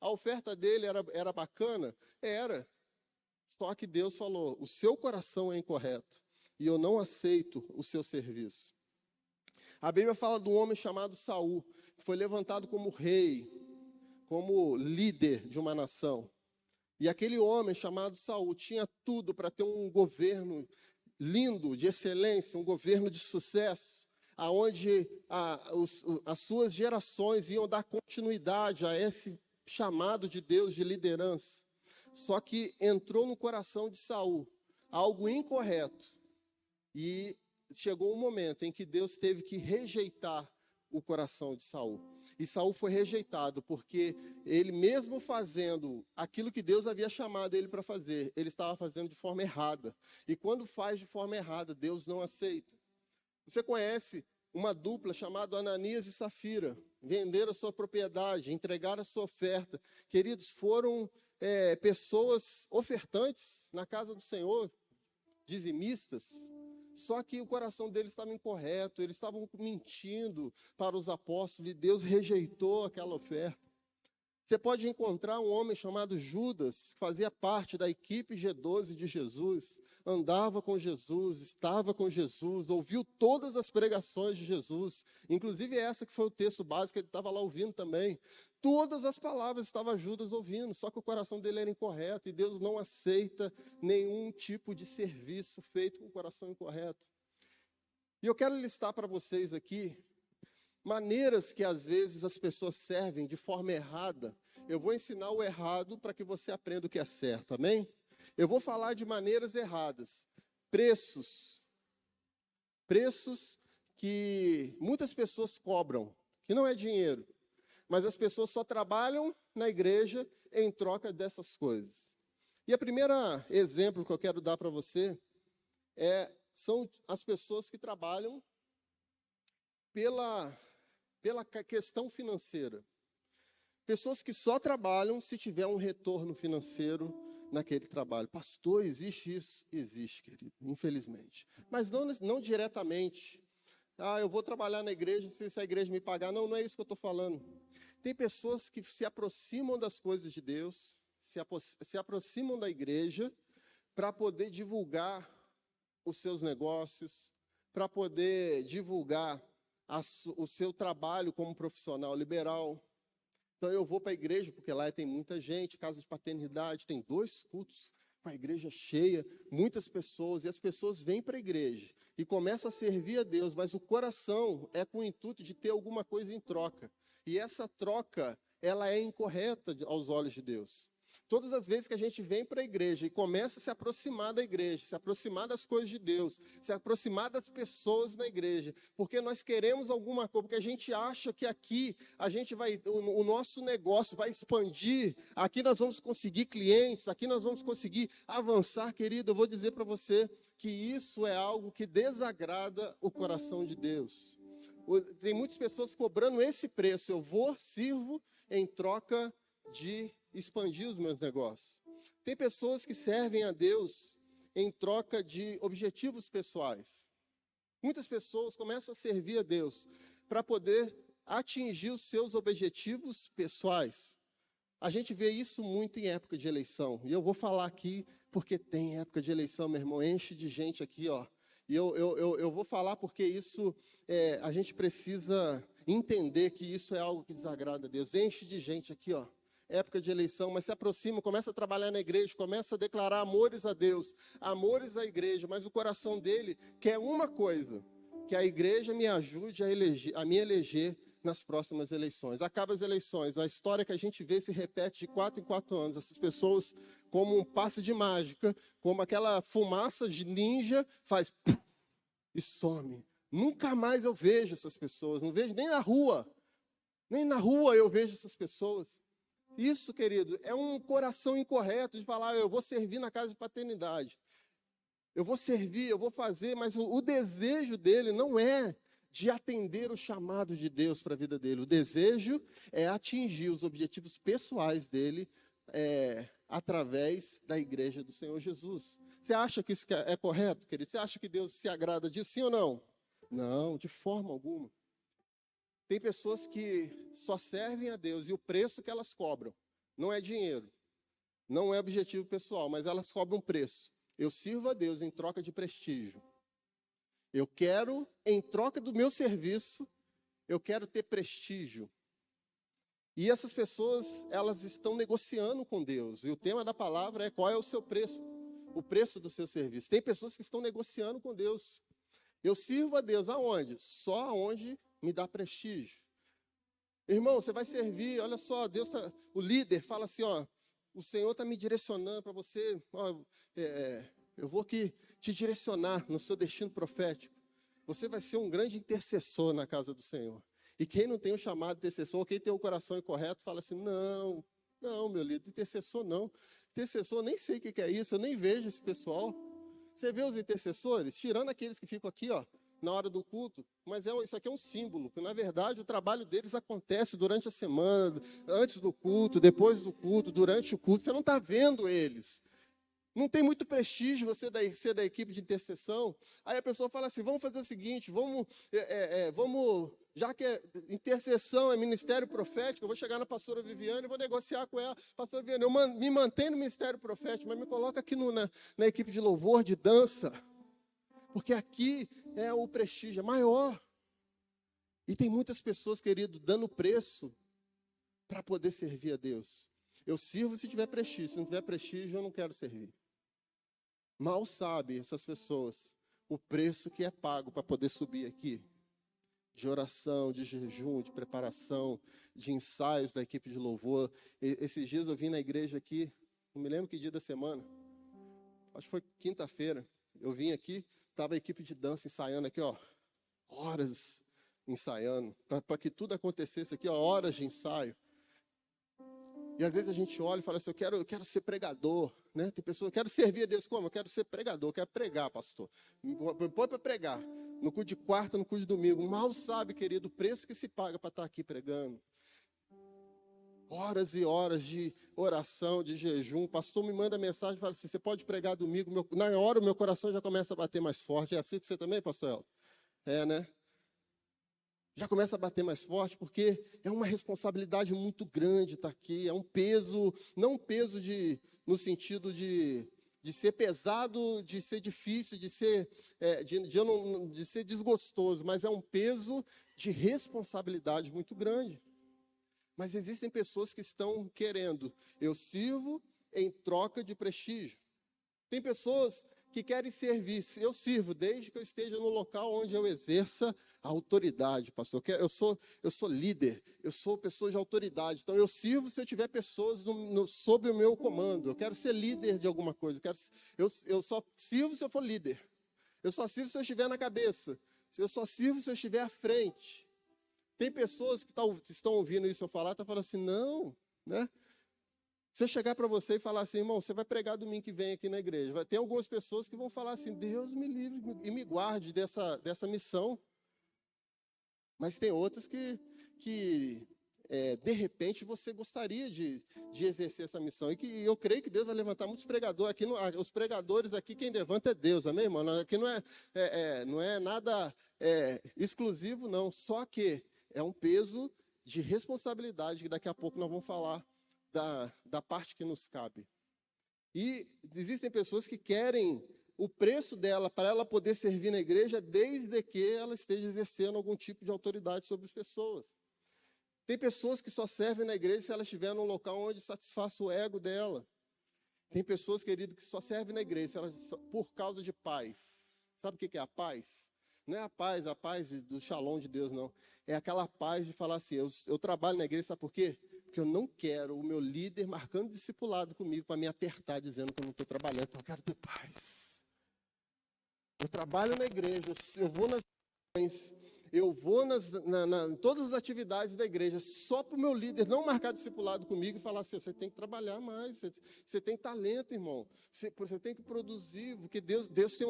A oferta dele era bacana? Era. Só que Deus falou, o seu coração é incorreto e eu não aceito o seu serviço. A Bíblia fala de um homem chamado Saul, que foi levantado como rei, como líder de uma nação. E aquele homem chamado Saul tinha tudo para ter um governo lindo, de excelência, um governo de sucesso, aonde as suas gerações iam dar continuidade a esse chamado de Deus de liderança. Só que entrou no coração de Saul algo incorreto. E chegou um momento em que Deus teve que rejeitar o coração de Saul. E Saul foi rejeitado porque ele, mesmo fazendo aquilo que Deus havia chamado ele para fazer, ele estava fazendo de forma errada. E quando faz de forma errada, Deus não aceita. Você conhece uma dupla chamada Ananias e Safira? Venderam a sua propriedade, entregaram a sua oferta. Queridos, foram pessoas ofertantes na casa do Senhor, dizimistas. Só que o coração deles estava incorreto, eles estavam mentindo para os apóstolos e Deus rejeitou aquela oferta. Você pode encontrar um homem chamado Judas, que fazia parte da equipe G12 de Jesus, andava com Jesus, estava com Jesus, ouviu todas as pregações de Jesus, inclusive essa que foi o texto básico, ele estava lá ouvindo também. Todas as palavras estava Judas ouvindo, só que o coração dele era incorreto e Deus não aceita nenhum tipo de serviço feito com o coração incorreto. E eu quero listar para vocês aqui maneiras que às vezes as pessoas servem de forma errada. Eu vou ensinar o errado para que você aprenda o que é certo, amém? Eu vou falar de maneiras erradas. Preços que muitas pessoas cobram, que não é dinheiro, mas as pessoas só trabalham na igreja em troca dessas coisas. E o primeiro exemplo que eu quero dar para você são as pessoas que trabalham pela questão financeira. Pessoas que só trabalham se tiver um retorno financeiro naquele trabalho. Pastor, existe isso? Existe, querido, infelizmente. Mas não diretamente. Eu vou trabalhar na igreja, se a igreja me pagar. Não é isso que eu estou falando. Tem pessoas que se aproximam das coisas de Deus, se aproximam da igreja para poder divulgar os seus negócios, para poder divulgar o seu trabalho como profissional liberal. Então eu vou para a igreja, porque lá tem muita gente, casa de paternidade, tem 2 cultos com a igreja cheia, muitas pessoas, e as pessoas vêm para a igreja e começam a servir a Deus, mas o coração é com o intuito de ter alguma coisa em troca. E essa troca, ela é incorreta aos olhos de Deus. Todas as vezes que a gente vem para a igreja e começa a se aproximar da igreja, se aproximar das coisas de Deus, se aproximar das pessoas na igreja, porque nós queremos alguma coisa, porque a gente acha que aqui o nosso negócio vai expandir, aqui nós vamos conseguir clientes, aqui nós vamos conseguir avançar, querido, eu vou dizer para você que isso é algo que desagrada o coração de Deus. Tem muitas pessoas cobrando esse preço, sirvo em troca de expandir os meus negócios. Tem pessoas que servem a Deus em troca de objetivos pessoais. Muitas pessoas começam a servir a Deus para poder atingir os seus objetivos pessoais. A gente vê isso muito em época de eleição. E eu vou falar aqui porque tem época de eleição, meu irmão, enche de gente aqui, ó. E eu vou falar porque isso, a gente precisa entender que isso é algo que desagrada a Deus. Enche de gente aqui, ó. Época de eleição, mas se aproxima, começa a trabalhar na igreja, começa a declarar amores a Deus, amores à igreja, mas o coração dele quer uma coisa, que a igreja me ajude a me eleger nas próximas eleições. Acaba as eleições, a história que a gente vê se repete de 4 em 4 anos, essas pessoas como um passe de mágica, como aquela fumaça de ninja, faz e some. Nunca mais eu vejo essas pessoas, não vejo nem na rua eu vejo essas pessoas. Isso, querido, é um coração incorreto de falar, eu vou servir na casa de paternidade. Eu vou servir, eu vou fazer, mas o desejo dele não é de atender o chamado de Deus para a vida dele. O desejo é atingir os objetivos pessoais dele através da igreja do Senhor Jesus. Você acha que isso é correto, querido? Você acha que Deus se agrada disso, sim ou não? Não, de forma alguma. Tem pessoas que só servem a Deus e o preço que elas cobram não é dinheiro, não é objetivo pessoal, mas elas cobram um preço. Eu sirvo a Deus em troca de prestígio. Eu quero, em troca do meu serviço, eu quero ter prestígio. E essas pessoas, elas estão negociando com Deus. E o tema da palavra é: qual é o seu preço? O preço do seu serviço. Tem pessoas que estão negociando com Deus. Eu sirvo a Deus aonde? Só aonde me dá prestígio. Irmão, você vai servir, olha só, Deus o líder fala assim, ó, o Senhor está me direcionando para você, ó, eu vou aqui te direcionar no seu destino profético. Você vai ser um grande intercessor na casa do Senhor. E quem não tem o chamado de intercessor, quem tem o coração incorreto, fala assim, não, meu líder, intercessor não. Intercessor, nem sei o que é isso, eu nem vejo esse pessoal. Você vê os intercessores, tirando aqueles que ficam aqui, ó, na hora do culto, mas isso aqui é um símbolo, que na verdade o trabalho deles acontece durante a semana, antes do culto, depois do culto, durante o culto, você não está vendo eles. Não tem muito prestígio você ser da equipe de intercessão. Aí a pessoa fala assim, vamos fazer o seguinte, vamos, já que intercessão é ministério profético, eu vou chegar na pastora Viviane e vou negociar com ela. Pastora Viviane, eu me mantenho no ministério profético, mas me coloca aqui na equipe de louvor, de dança. Porque aqui é o prestígio, é maior. E tem muitas pessoas, querido, dando preço para poder servir a Deus. Eu sirvo se tiver prestígio, se não tiver prestígio, eu não quero servir. Mal sabe essas pessoas o preço que é pago para poder subir aqui. De oração, de jejum, de preparação, de ensaios da equipe de louvor. Esses dias eu vim na igreja aqui, não me lembro que dia da semana, acho que foi quinta-feira, eu vim aqui, estava a equipe de dança ensaiando aqui, ó, horas ensaiando, para que tudo acontecesse aqui, ó, horas de ensaio. E às vezes a gente olha e fala assim, eu quero ser pregador, né? Tem pessoas, eu quero servir a Deus como? Eu quero ser pregador, eu quero pregar, pastor. Me põe para pregar. No culto de quarta, no culto de domingo. Mal sabe, querido, o preço que se paga para estar aqui pregando. Horas e horas de oração, de jejum. O pastor me manda mensagem e fala assim, você pode pregar domingo? Na hora o meu coração já começa a bater mais forte. É assim que você também, pastor Elton? É, né? Já começa a bater mais forte, porque é uma responsabilidade muito grande estar aqui. É um peso, não um peso no sentido de ser pesado, de ser difícil, de ser desgostoso, mas é um peso de responsabilidade muito grande. Mas existem pessoas que estão querendo, eu sirvo em troca de prestígio. Tem pessoas que querem servir, eu sirvo desde que eu esteja no local onde eu exerça a autoridade, pastor. Eu sou líder, eu sou pessoa de autoridade, então eu sirvo se eu tiver pessoas sob o meu comando. Eu quero ser líder de alguma coisa, eu só sirvo se eu for líder. Eu só sirvo se eu estiver na cabeça. Eu só sirvo se eu estiver à frente. Tem pessoas que estão ouvindo isso eu falar, estão falando assim, não, né? Se eu chegar para você e falar assim, irmão, você vai pregar domingo que vem aqui na igreja. Vai ter algumas pessoas que vão falar assim, Deus me livre e me guarde dessa missão. Mas tem outras que de repente, você gostaria de exercer essa missão. E que eu creio que Deus vai levantar muitos pregadores. Aqui, os pregadores aqui, quem levanta é Deus, amém, irmão? Aqui não é nada exclusivo, não. Só que é um peso de responsabilidade que daqui a pouco nós vamos falar da parte que nos cabe. E existem pessoas que querem o preço dela para ela poder servir na igreja desde que ela esteja exercendo algum tipo de autoridade sobre as pessoas. Tem pessoas que só servem na igreja se ela estiver num local onde satisfaça o ego dela. Tem pessoas, querido, que só servem na igreja por causa de paz. Sabe o que é a paz? Não é a paz do shalom de Deus, não. É aquela paz de falar assim, eu trabalho na igreja, sabe por quê? Porque eu não quero o meu líder marcando discipulado comigo para me apertar, dizendo que eu não estou trabalhando, então eu quero ter paz. Eu trabalho na igreja, eu vou nas reuniões, eu vou em todas as atividades da igreja, só para o meu líder não marcar discipulado comigo e falar assim, você tem que trabalhar mais, você tem talento, irmão, você tem que produzir, porque Deus tem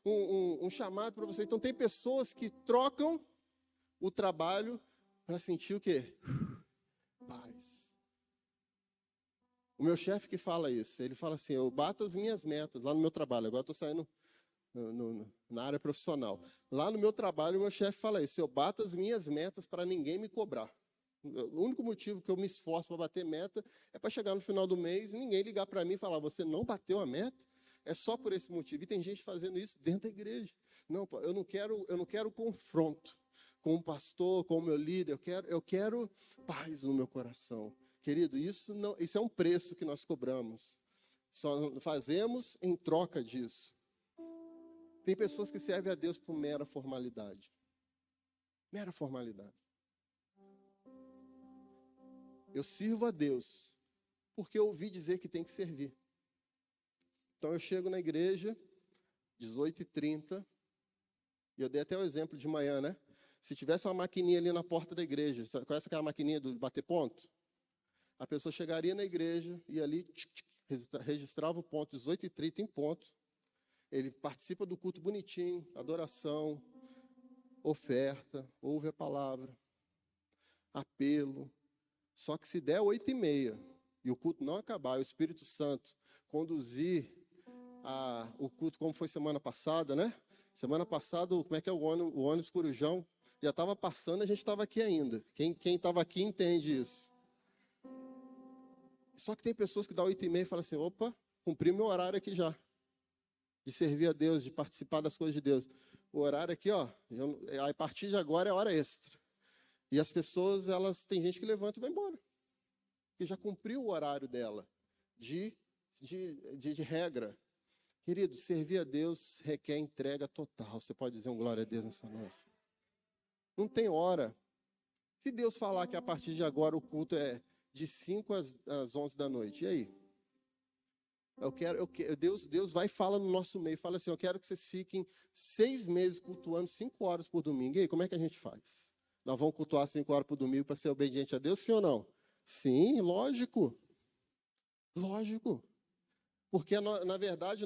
um chamado para você. Então tem pessoas que trocam o trabalho para sentir o quê? Paz. O meu chefe que fala isso, ele fala assim, eu bato as minhas metas lá no meu trabalho, agora estou saindo na área profissional. Lá no meu trabalho, o meu chefe fala isso, eu bato as minhas metas para ninguém me cobrar. O único motivo que eu me esforço para bater meta é para chegar no final do mês e ninguém ligar para mim e falar, você não bateu a meta? É só por esse motivo. E tem gente fazendo isso dentro da igreja. Não, eu não quero confronto. como pastor, como meu líder, eu quero paz no meu coração. Querido, isso é um preço que nós cobramos. Só fazemos em troca disso. Tem pessoas que servem a Deus por mera formalidade. Mera formalidade. Eu sirvo a Deus porque eu ouvi dizer que tem que servir. Então eu chego na igreja, 18h30, e eu dei até o exemplo de manhã, né? Se tivesse uma maquininha ali na porta da igreja, conhece aquela maquininha do bater ponto? A pessoa chegaria na igreja e ali registrava o ponto, 18h30 em ponto. Ele participa do culto bonitinho, adoração, oferta, ouve a palavra, apelo. Só que se der 8h30 e o culto não acabar, e o Espírito Santo conduzir o culto como foi semana passada, né? Semana passada, como é que é o ônibus Corujão? Já estava passando, a gente estava aqui ainda. Quem estava aqui entende isso. Só que tem pessoas que dão 8h30 e falam assim, opa, cumpri meu horário aqui já. De servir a Deus, de participar das coisas de Deus. O horário aqui, ó, a partir de agora é hora extra. E as pessoas, tem gente que levanta e vai embora. Porque já cumpriu o horário dela de regra. Querido, servir a Deus requer entrega total. Você pode dizer um glória a Deus nessa noite? Não tem hora. Se Deus falar que a partir de agora o culto é de 5 às 11 da noite, e aí? Deus vai e fala no nosso meio, fala assim, eu quero que vocês fiquem 6 meses cultuando 5 horas por domingo. E aí, como é que a gente faz? Nós vamos cultuar 5 horas por domingo para ser obediente a Deus, sim ou não? Sim, lógico. Lógico. Porque, na verdade,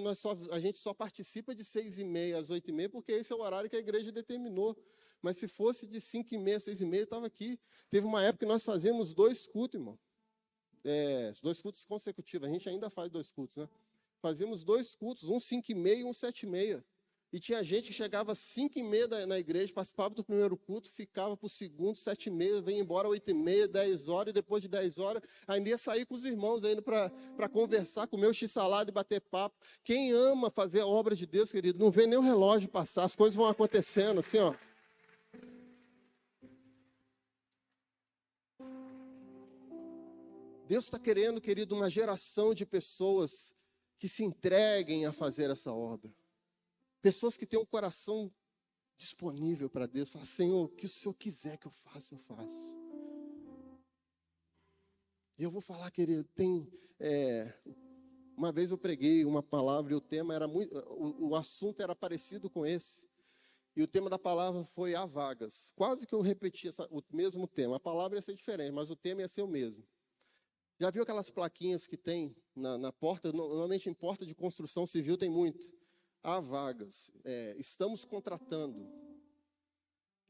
a gente só participa de 6h30 às 8h30, porque esse é o horário que a igreja determinou. Mas se fosse de 5h30 às 6h30, eu estava aqui. Teve uma época que nós fazíamos 2 cultos, irmão. 2 cultos consecutivos. A gente ainda faz 2 cultos, né? Fazíamos 2 cultos, um 5h30 e um 7h30. E tinha gente que chegava às 5h30 na igreja, participava do primeiro culto, ficava para o segundo, 7h30, vem embora 8h30, 10 horas, e depois de 10 horas, ainda ia sair com os irmãos ainda para conversar, comer o x-salada e bater papo. Quem ama fazer a obra de Deus, querido, não vê nem o relógio passar, as coisas vão acontecendo assim, ó. Deus está querendo, querido, uma geração de pessoas que se entreguem a fazer essa obra. Pessoas que têm um coração disponível para Deus. Fala, Senhor, o que o Senhor quiser que eu faça, eu faço. E eu vou falar, querido, uma vez eu preguei uma palavra e o tema era o assunto era parecido com esse. E o tema da palavra foi há vagas. Quase que eu repeti o mesmo tema. A palavra ia ser diferente, mas o tema ia ser o mesmo. Já viu aquelas plaquinhas que tem na porta? Normalmente em porta de construção civil tem muito. Há vagas. Estamos contratando.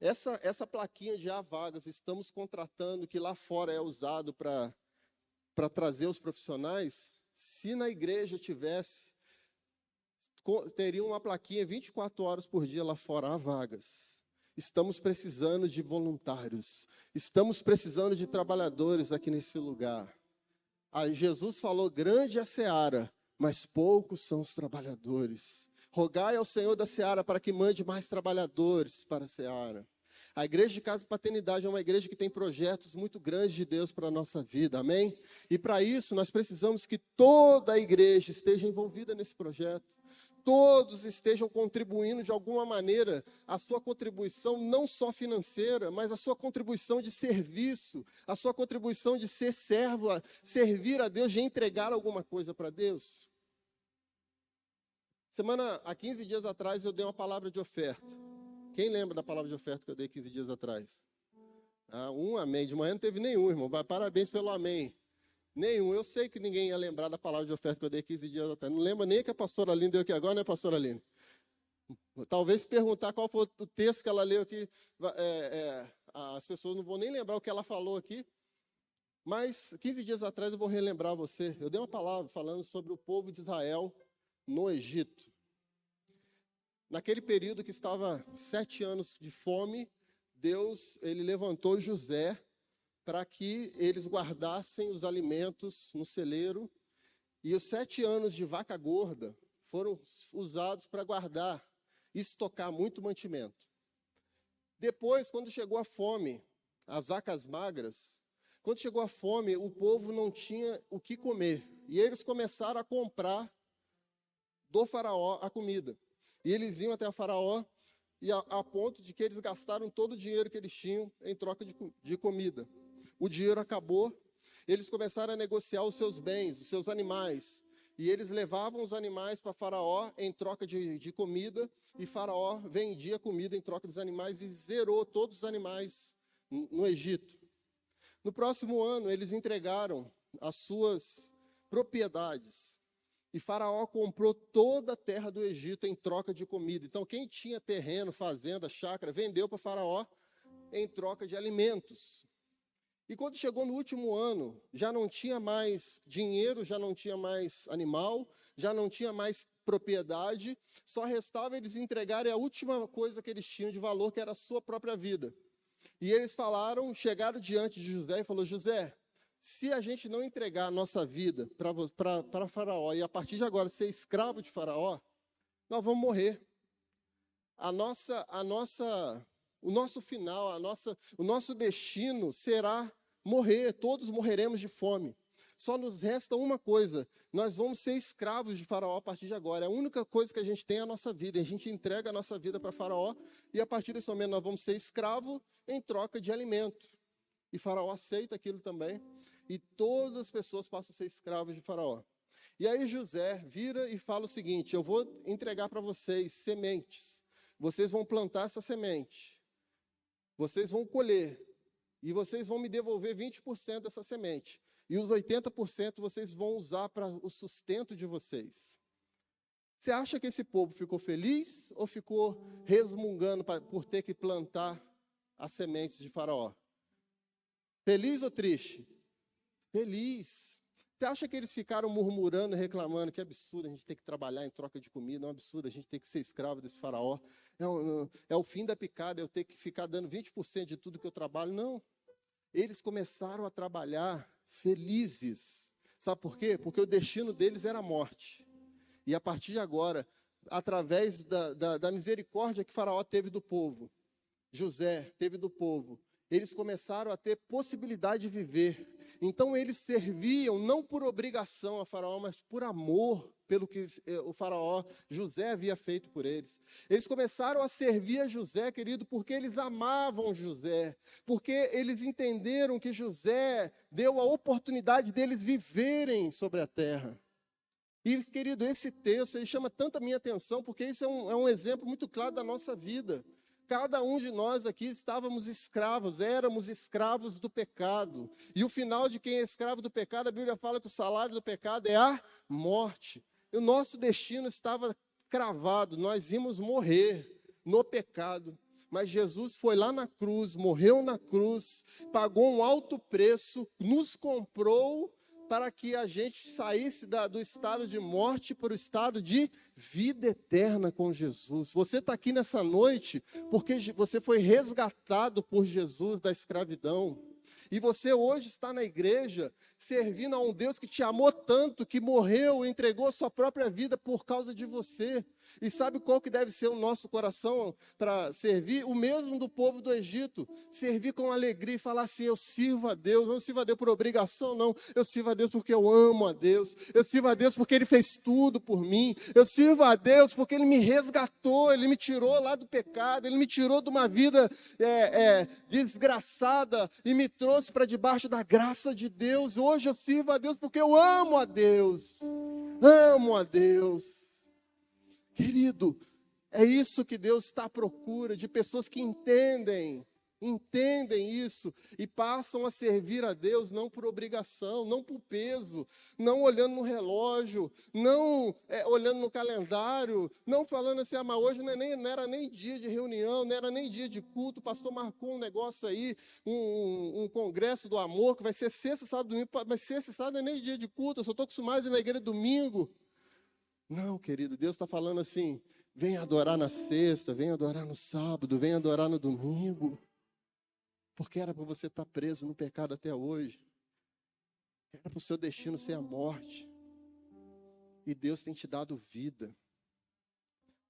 Essa plaquinha de há vagas, estamos contratando, que lá fora é usado para trazer os profissionais, se na igreja teria uma plaquinha 24 horas por dia lá fora, há vagas. Estamos precisando de voluntários. Estamos precisando de trabalhadores aqui nesse lugar. Jesus falou, grande é a seara, mas poucos são os trabalhadores. Rogai ao Senhor da seara para que mande mais trabalhadores para a seara. A igreja de Casa e Paternidade é uma igreja que tem projetos muito grandes de Deus para a nossa vida, amém? E para isso nós precisamos que toda a igreja esteja envolvida nesse projeto. Todos estejam contribuindo de alguma maneira, a sua contribuição não só financeira, mas a sua contribuição de serviço, a sua contribuição de ser servo, servir a Deus, de entregar alguma coisa para Deus. Há 15 dias atrás eu dei uma palavra de oferta. Quem lembra da palavra de oferta que eu dei 15 dias atrás? Um amém. De manhã não teve nenhum, irmão. Parabéns pelo amém. Nenhum. Eu sei que ninguém ia lembrar da palavra de oferta que eu dei 15 dias atrás. Não lembra nem que a pastora Aline deu aqui agora, né, pastora Aline? Talvez se perguntar qual foi o texto que ela leu aqui, as pessoas não vão nem lembrar o que ela falou aqui. Mas 15 dias atrás eu vou relembrar você. Eu dei uma palavra falando sobre o povo de Israel no Egito. Naquele período que estava 7 anos de fome, Deus ele levantou José para que eles guardassem os alimentos no celeiro. E os 7 anos de vaca gorda foram usados para guardar, estocar muito mantimento. Depois, quando chegou a fome, as vacas magras, quando chegou a fome, o povo não tinha o que comer. E eles começaram a comprar do faraó a comida. E eles iam até o faraó, e a ponto de que eles gastaram todo o dinheiro que eles tinham em troca de comida. O dinheiro acabou, eles começaram a negociar os seus bens, os seus animais. E eles levavam os animais para Faraó em troca de comida, e Faraó vendia comida em troca dos animais e zerou todos os animais no Egito. No próximo ano, eles entregaram as suas propriedades. E Faraó comprou toda a terra do Egito em troca de comida. Então, quem tinha terreno, fazenda, chácara, vendeu para Faraó em troca de alimentos. E quando chegou no último ano, já não tinha mais dinheiro, já não tinha mais animal, já não tinha mais propriedade, só restava eles entregarem a última coisa que eles tinham de valor, que era a sua própria vida. E eles chegaram diante de José e falaram: José, se a gente não entregar a nossa vida para Faraó e a partir de agora ser escravo de Faraó, nós vamos morrer. O nosso final, o nosso destino será morrer, todos morreremos de fome. Só nos resta uma coisa: nós vamos ser escravos de Faraó a partir de agora. A única coisa que a gente tem é a nossa vida. A gente entrega a nossa vida para Faraó e a partir desse momento nós vamos ser escravos em troca de alimento. E Faraó aceita aquilo também. E todas as pessoas passam a ser escravos de Faraó. E aí José vira e fala o seguinte: eu vou entregar para vocês sementes. Vocês vão plantar essa semente. Vocês vão colher. E vocês vão me devolver 20% dessa semente. E os 80% vocês vão usar para o sustento de vocês. Você acha que esse povo ficou feliz ou ficou resmungando por ter que plantar as sementes de Faraó? Feliz ou triste? Feliz. Você acha que eles ficaram murmurando, reclamando? Que absurdo, a gente tem que trabalhar em troca de comida, é um absurdo, a gente tem que ser escravo desse Faraó. É o fim da picada, eu ter que ficar dando 20% de tudo que eu trabalho. Não. Eles começaram a trabalhar felizes. Sabe por quê? Porque o destino deles era a morte. E a partir de agora, através da misericórdia que Faraó teve do povo, José teve do povo, eles começaram a ter possibilidade de viver. Então eles serviam não por obrigação a Faraó, mas por amor pelo que o Faraó, José, havia feito por eles. Eles começaram a servir a José, querido, porque eles amavam José, porque eles entenderam que José deu a oportunidade deles viverem sobre a terra. E, querido, esse texto, ele chama tanto a minha atenção, porque isso é um exemplo muito claro da nossa vida. Cada um de nós aqui estávamos escravos, éramos escravos do pecado. E o final de quem é escravo do pecado, a Bíblia fala que o salário do pecado é a morte. E o nosso destino estava cravado, nós íamos morrer no pecado. Mas Jesus foi lá na cruz, morreu na cruz, pagou um alto preço, nos comprou para que a gente saísse do estado de morte para o estado de vida eterna com Jesus. Você está aqui nessa noite porque você foi resgatado por Jesus da escravidão. E você hoje está na igreja servindo a um Deus que te amou tanto, que morreu e entregou a sua própria vida por causa de você. E sabe qual que deve ser o nosso coração para servir? O mesmo do povo do Egito. Servir com alegria e falar assim: eu sirvo a Deus. Eu não sirvo a Deus por obrigação, não. Eu sirvo a Deus porque eu amo a Deus. Eu sirvo a Deus porque Ele fez tudo por mim. Eu sirvo a Deus porque Ele me resgatou. Ele me tirou lá do pecado. Ele me tirou de uma vida desgraçada e me trouxe para debaixo da graça de Deus. Hoje eu sirvo a Deus porque eu amo a Deus. Amo a Deus. Querido, é isso que Deus está à procura, de pessoas que entendem isso e passam a servir a Deus não por obrigação, não por peso, não olhando no relógio, não olhando no calendário, não falando assim: mas hoje não era nem dia de reunião, não era nem dia de culto, o pastor marcou um negócio aí, um congresso do amor, que vai ser sexta, sábado, domingo, mas sexta, sábado não é nem dia de culto, eu só estou acostumado a ir na igreja domingo. Não, querido, Deus está falando assim: vem adorar na sexta, vem adorar no sábado, vem adorar no domingo. Porque era para você estar preso no pecado até hoje. Era para o seu destino ser a morte. E Deus tem te dado vida.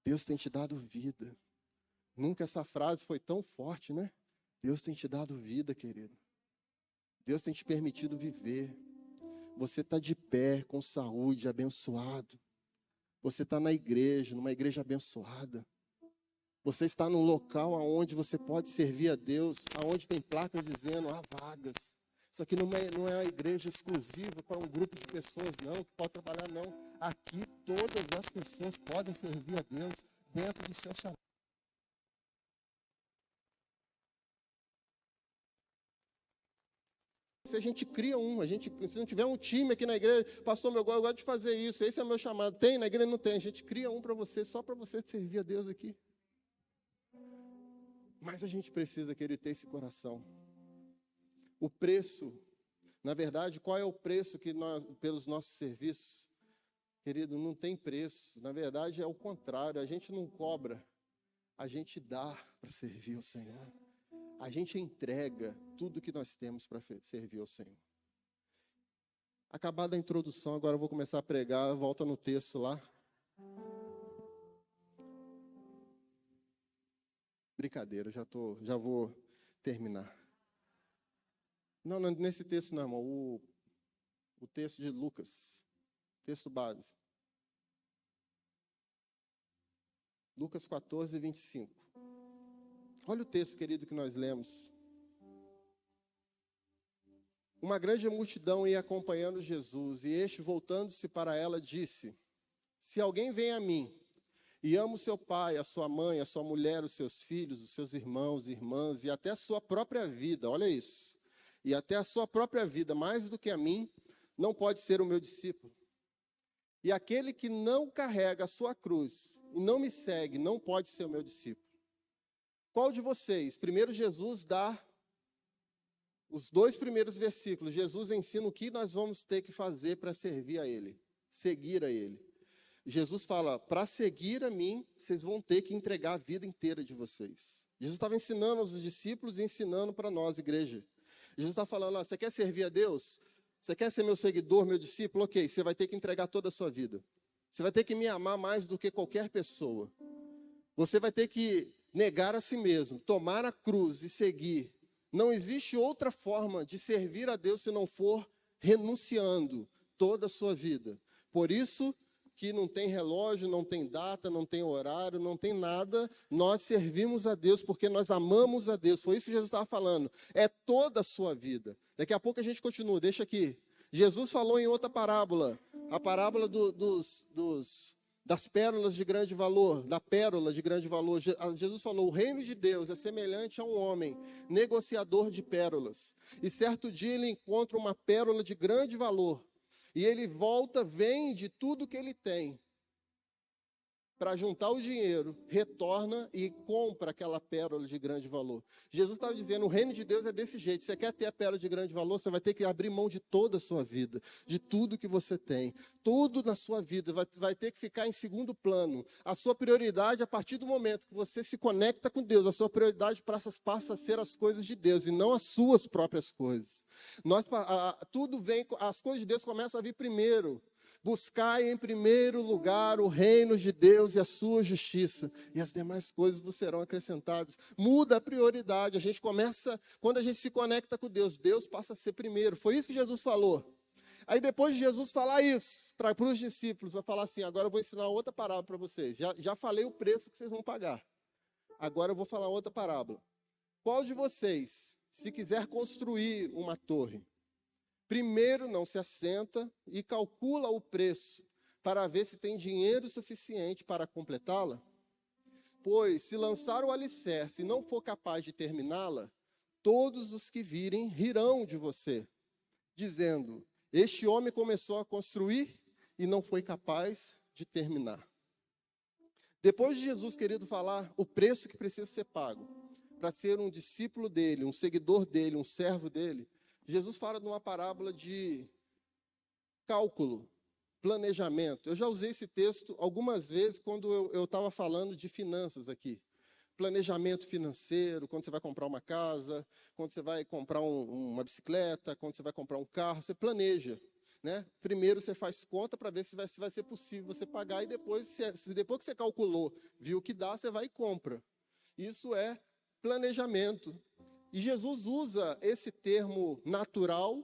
Deus tem te dado vida. Nunca essa frase foi tão forte, né? Deus tem te dado vida, querido. Deus tem te permitido viver. Você está de pé, com saúde, abençoado. Você está na igreja, numa igreja abençoada. Você está num local onde você pode servir a Deus, onde tem placas dizendo, há vagas. Isso aqui não é uma igreja exclusiva para um grupo de pessoas, não, que pode trabalhar, não. Aqui todas as pessoas podem servir a Deus dentro do seu chamado. Se a gente cria se não tiver um time aqui na igreja, pastor, eu gosto de fazer isso, esse é o meu chamado. Tem na igreja? Não tem. A gente cria um para você, só para você servir a Deus aqui. Mas a gente precisa, querido, ter esse coração. O preço, na verdade, qual é o preço que nós, pelos nossos serviços? Querido, não tem preço. Na verdade, é o contrário. A gente não cobra, a gente dá para servir ao Senhor. A gente entrega tudo que nós temos para servir ao Senhor. Acabada a introdução, agora eu vou começar a pregar. Volta no texto lá. Brincadeira, já vou terminar. Não, nesse texto não, irmão. O texto de Lucas. Texto base. Lucas 14, 25. Olha o texto, querido, que nós lemos. Uma grande multidão ia acompanhando Jesus, e este, voltando-se para ela, disse: se alguém vem a mim, e ama o seu pai, a sua mãe, a sua mulher, os seus filhos, os seus irmãos, irmãs, e até a sua própria vida, olha isso, e até a sua própria vida, mais do que a mim, não pode ser o meu discípulo. E aquele que não carrega a sua cruz e não me segue, não pode ser o meu discípulo. Qual de vocês? Primeiro Jesus dá os 2 primeiros versículos. Jesus ensina o que nós vamos ter que fazer para servir a Ele, seguir a Ele. Jesus fala, para seguir a mim, vocês vão ter que entregar a vida inteira de vocês. Jesus estava ensinando aos discípulos e ensinando para nós, igreja. Jesus está falando, você quer servir a Deus? Você quer ser meu seguidor, meu discípulo? Ok, você vai ter que entregar toda a sua vida. Você vai ter que me amar mais do que qualquer pessoa. Você vai ter que negar a si mesmo, tomar a cruz e seguir. Não existe outra forma de servir a Deus se não for renunciando toda a sua vida. Por isso que não tem relógio, não tem data, não tem horário, não tem nada. Nós servimos a Deus porque nós amamos a Deus. Foi isso que Jesus estava falando. É toda a sua vida. Daqui a pouco a gente continua, deixa aqui. Jesus falou em outra parábola, a parábola das pérolas de grande valor, da pérola de grande valor. Jesus falou, o reino de Deus é semelhante a um homem, negociador de pérolas. E certo dia ele encontra uma pérola de grande valor. E ele volta, vende tudo que ele tem para juntar o dinheiro, retorna e compra aquela pérola de grande valor. Jesus estava dizendo, o reino de Deus é desse jeito. Você quer ter a pérola de grande valor, você vai ter que abrir mão de toda a sua vida, de tudo que você tem. Tudo na sua vida vai ter que ficar em segundo plano. A sua prioridade, a partir do momento que você se conecta com Deus, a sua prioridade passa a ser as coisas de Deus e não as suas próprias coisas. As coisas de Deus começam a vir primeiro. Buscai em primeiro lugar o reino de Deus e a sua justiça, e as demais coisas vos serão acrescentadas. Muda a prioridade. A gente começa, quando a gente se conecta com Deus, Deus passa a ser primeiro. Foi isso que Jesus falou. Aí depois de Jesus falar isso para os discípulos, vai falar assim, agora eu vou ensinar outra parábola para vocês. Já falei o preço que vocês vão pagar. Agora eu vou falar outra parábola. Qual de vocês, se quiser construir uma torre, primeiro não se assenta e calcula o preço para ver se tem dinheiro suficiente para completá-la? Pois, se lançar o alicerce e não for capaz de terminá-la, todos os que virem rirão de você, dizendo, este homem começou a construir e não foi capaz de terminar. Depois de Jesus, querido, falar o preço que precisa ser pago para ser um discípulo dele, um seguidor dele, um servo dele, Jesus fala de uma parábola de cálculo, planejamento. Eu já usei esse texto algumas vezes quando eu estava falando de finanças aqui. Planejamento financeiro, quando você vai comprar uma casa, quando você vai comprar uma bicicleta, quando você vai comprar um carro, você planeja. Né? Primeiro você faz conta para ver se vai ser possível você pagar e depois que você calculou, viu o que dá, você vai e compra. Isso é planejamento. E Jesus usa esse termo natural,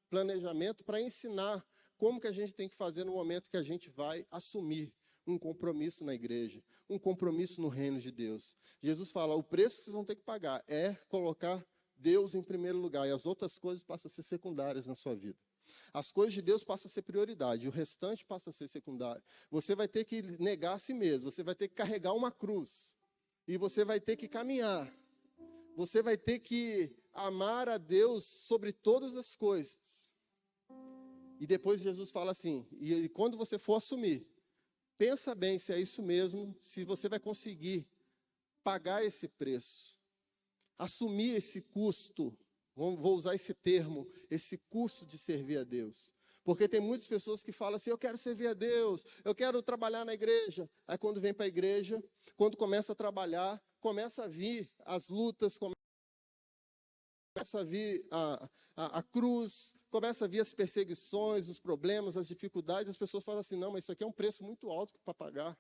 planejamento, para ensinar como que a gente tem que fazer no momento que a gente vai assumir um compromisso na igreja, um compromisso no reino de Deus. Jesus fala, o preço que vocês vão ter que pagar é colocar Deus em primeiro lugar, e as outras coisas passam a ser secundárias na sua vida. As coisas de Deus passam a ser prioridade, o restante passa a ser secundário. Você vai ter que negar a si mesmo, você vai ter que carregar uma cruz, e você vai ter que caminhar. Você vai ter que amar a Deus sobre todas as coisas. E depois Jesus fala assim, e quando você for assumir, pensa bem se é isso mesmo, se você vai conseguir pagar esse preço, assumir esse custo, vou usar esse termo, esse custo de servir a Deus. Porque tem muitas pessoas que falam assim, eu quero servir a Deus, eu quero trabalhar na igreja. Aí quando vem para a igreja, quando começa a trabalhar, começa a vir as lutas, começa a vir a cruz, começa a vir as perseguições, os problemas, as dificuldades. As pessoas falam assim, não, mas isso aqui é um preço muito alto para pagar.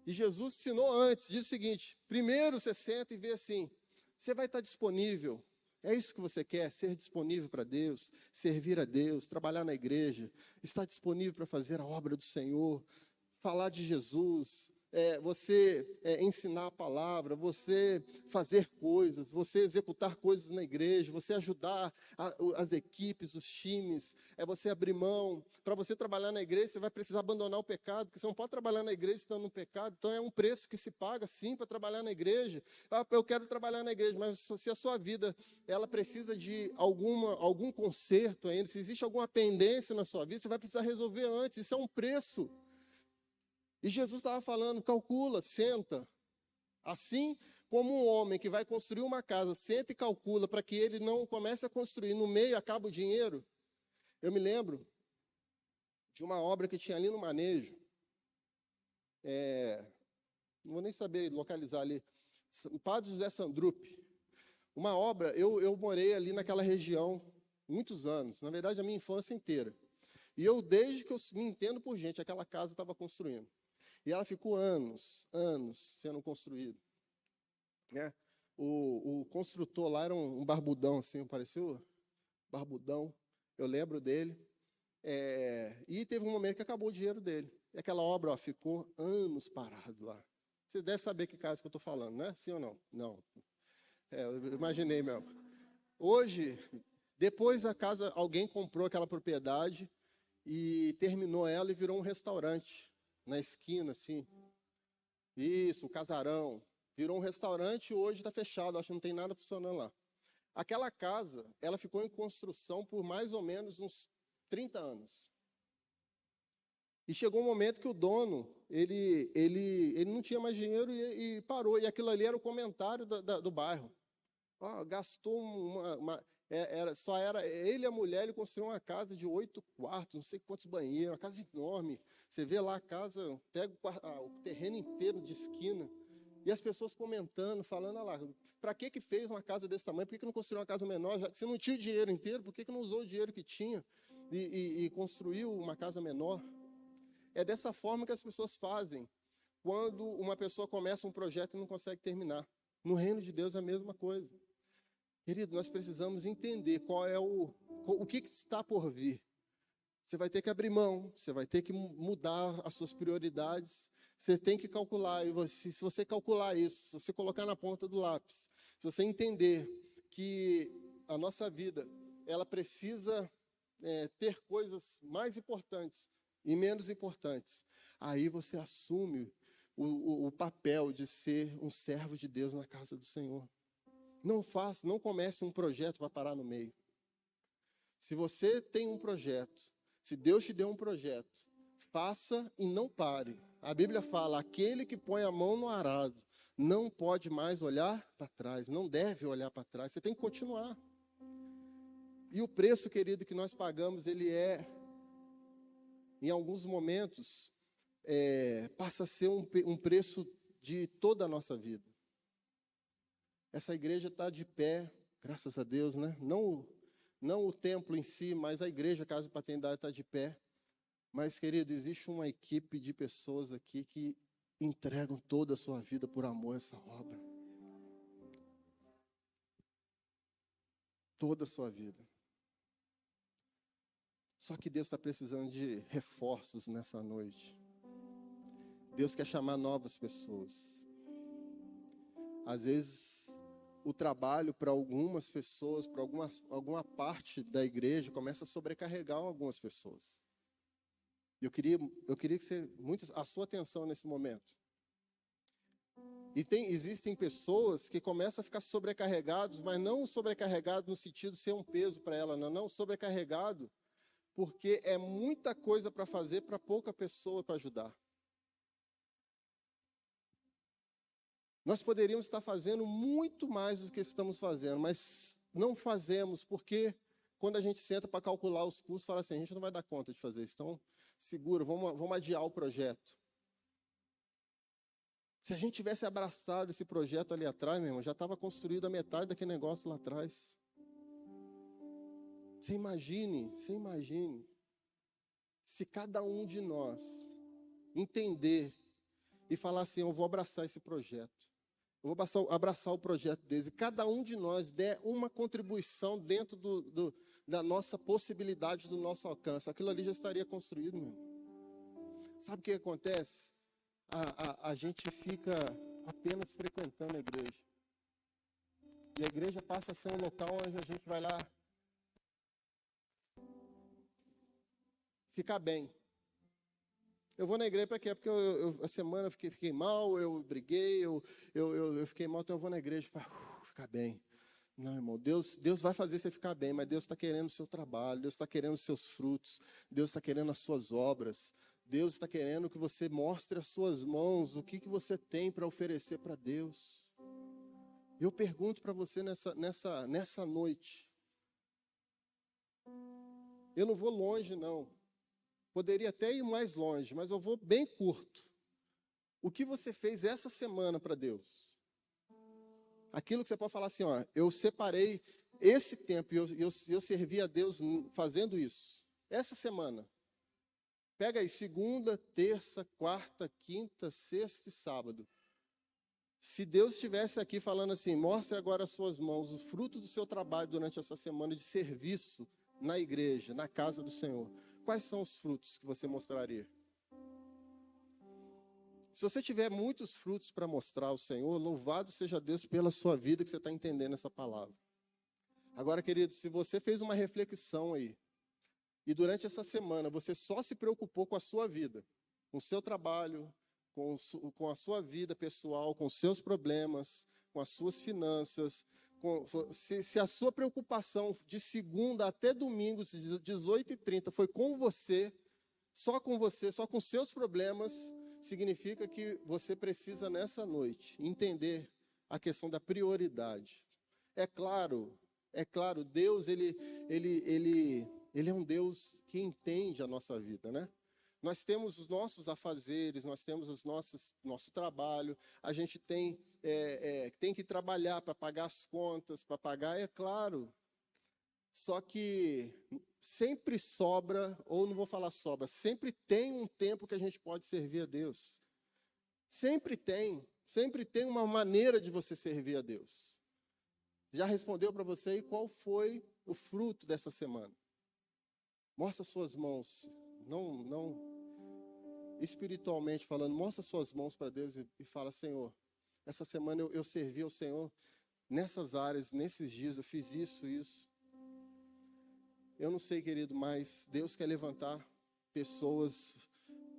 E Jesus ensinou antes, diz o seguinte, primeiro você senta e vê assim, você vai estar disponível. É isso que você quer? Ser disponível para Deus, servir a Deus, trabalhar na igreja, estar disponível para fazer a obra do Senhor, falar de Jesus, você ensinar a palavra, você fazer coisas, você executar coisas na igreja, você ajudar as equipes, os times, você abrir mão. Para você trabalhar na igreja, você vai precisar abandonar o pecado, porque você não pode trabalhar na igreja estando no pecado, então é um preço que se paga sim para trabalhar na igreja. Eu quero trabalhar na igreja, mas se a sua vida ela precisa de algum conserto ainda, se existe alguma pendência na sua vida, você vai precisar resolver antes, isso é um preço. E Jesus estava falando, calcula, senta. Assim como um homem que vai construir uma casa, senta e calcula para que ele não comece a construir, no meio acaba o dinheiro. Eu me lembro de uma obra que tinha ali no Manejo, não vou nem saber localizar ali, Padre José Sandrup. Uma obra, eu morei ali naquela região muitos anos, na verdade a minha infância inteira. E eu, desde que eu me entendo por gente, aquela casa estava construindo. E ela ficou anos sendo construída. Né? O construtor lá era um barbudão, assim, pareceu barbudão. Eu lembro dele. E teve um momento que acabou o dinheiro dele. E aquela obra ficou anos parado lá. Vocês devem saber que casa que eu estou falando, né? Sim ou não? Não. Eu imaginei mesmo. Hoje, depois a casa, alguém comprou aquela propriedade e terminou ela e virou um restaurante. Na esquina, assim. Isso, o casarão. Virou um restaurante e hoje está fechado, acho que não tem nada funcionando lá. Aquela casa, ela ficou em construção por mais ou menos uns 30 anos. E chegou um momento que o dono, ele não tinha mais dinheiro e parou. E aquilo ali era o comentário do bairro. Gastou só era ele e a mulher, ele construiu uma casa de 8 quartos, não sei quantos banheiros, uma casa enorme. Você vê lá a casa, pega o terreno inteiro de esquina, e as pessoas comentando, falando, lá, para que fez uma casa desse tamanho? Por que não construiu uma casa menor? Já que você não tinha o dinheiro inteiro, por que não usou o dinheiro que tinha e construiu uma casa menor? É dessa forma que as pessoas fazem quando uma pessoa começa um projeto e não consegue terminar. No reino de Deus é a mesma coisa. Querido, nós precisamos entender qual é o que está por vir. Você vai ter que abrir mão, você vai ter que mudar as suas prioridades, você tem que calcular, e se você calcular isso, se você colocar na ponta do lápis, se você entender que a nossa vida, ela precisa ter coisas mais importantes e menos importantes, aí você assume o papel de ser um servo de Deus na casa do Senhor. Não comece um projeto para parar no meio. Se você tem um projeto, se Deus te deu um projeto, faça e não pare. A Bíblia fala, aquele que põe a mão no arado não pode mais olhar para trás, não deve olhar para trás, você tem que continuar. E o preço, querido, que nós pagamos, ele em alguns momentos, passa a ser um preço de toda a nossa vida. Essa igreja está de pé, graças a Deus, né? Não o templo em si, mas a igreja, a Casa de Paternidade, está de pé. Mas, querido, existe uma equipe de pessoas aqui que entregam toda a sua vida por amor a essa obra. Toda a sua vida. Só que Deus está precisando de reforços nessa noite. Deus quer chamar novas pessoas. Às vezes, o trabalho para algumas pessoas, para alguma parte da igreja, começa a sobrecarregar algumas pessoas. Eu queria que você, a sua atenção nesse momento. Existem pessoas que começam a ficar sobrecarregados, mas não sobrecarregados no sentido de ser um peso para ela, não sobrecarregado, porque é muita coisa para fazer para pouca pessoa para ajudar. Nós poderíamos estar fazendo muito mais do que estamos fazendo, mas não fazemos porque quando a gente senta para calcular os custos, fala assim, a gente não vai dar conta de fazer isso, então segura, vamos adiar o projeto. Se a gente tivesse abraçado esse projeto ali atrás, meu irmão, já estava construído a metade daquele negócio lá atrás. Você imagine, se cada um de nós entender e falar assim, eu vou abraçar esse projeto. Eu vou abraçar o projeto deles. E cada um de nós der uma contribuição dentro da nossa possibilidade, do nosso alcance. Aquilo ali já estaria construído, meu irmão. Sabe o que acontece? A gente fica apenas frequentando a igreja. E a igreja passa a ser um local onde a gente vai lá ficar bem. Eu vou na igreja para quê? Porque a semana eu fiquei mal, eu briguei, eu fiquei mal, então eu vou na igreja para ficar bem. Não, irmão, Deus vai fazer você ficar bem, mas Deus está querendo o seu trabalho, Deus está querendo os seus frutos, Deus está querendo as suas obras, Deus está querendo que você mostre as suas mãos, o que você tem para oferecer para Deus. Eu pergunto para você nessa noite. Eu não vou longe, não. Poderia até ir mais longe, mas eu vou bem curto. O que você fez essa semana para Deus? Aquilo que você pode falar assim, ó, eu separei esse tempo e eu servi a Deus fazendo isso. Essa semana. Pega aí, segunda, terça, quarta, quinta, sexta e sábado. Se Deus estivesse aqui falando assim, mostre agora as suas mãos, o fruto do seu trabalho durante essa semana de serviço na igreja, na casa do Senhor. Quais são os frutos que você mostraria? Se você tiver muitos frutos para mostrar ao Senhor, louvado seja Deus pela sua vida que você está entendendo essa palavra. Agora, querido, se você fez uma reflexão aí, e durante essa semana você só se preocupou com a sua vida, com o seu trabalho, com a sua vida pessoal, com os seus problemas, com as suas finanças, se a sua preocupação de segunda até domingo, 18h30, foi com você, só com seus problemas, significa que você precisa nessa noite entender a questão da prioridade. É claro, Deus, ele é um Deus que entende a nossa vida, né? Nós temos os nossos afazeres, nós temos nosso trabalho, a gente tem que trabalhar para pagar as contas, para pagar, é claro. Só que sempre sobra, ou não vou falar sobra, sempre tem um tempo que a gente pode servir a Deus. Sempre tem uma maneira de você servir a Deus. Já respondeu para você aí qual foi o fruto dessa semana? Mostra suas mãos, não espiritualmente falando, mostra suas mãos para Deus e fala, Senhor, essa semana eu servi ao Senhor nessas áreas, nesses dias, eu fiz isso. Eu não sei, querido, mas Deus quer levantar pessoas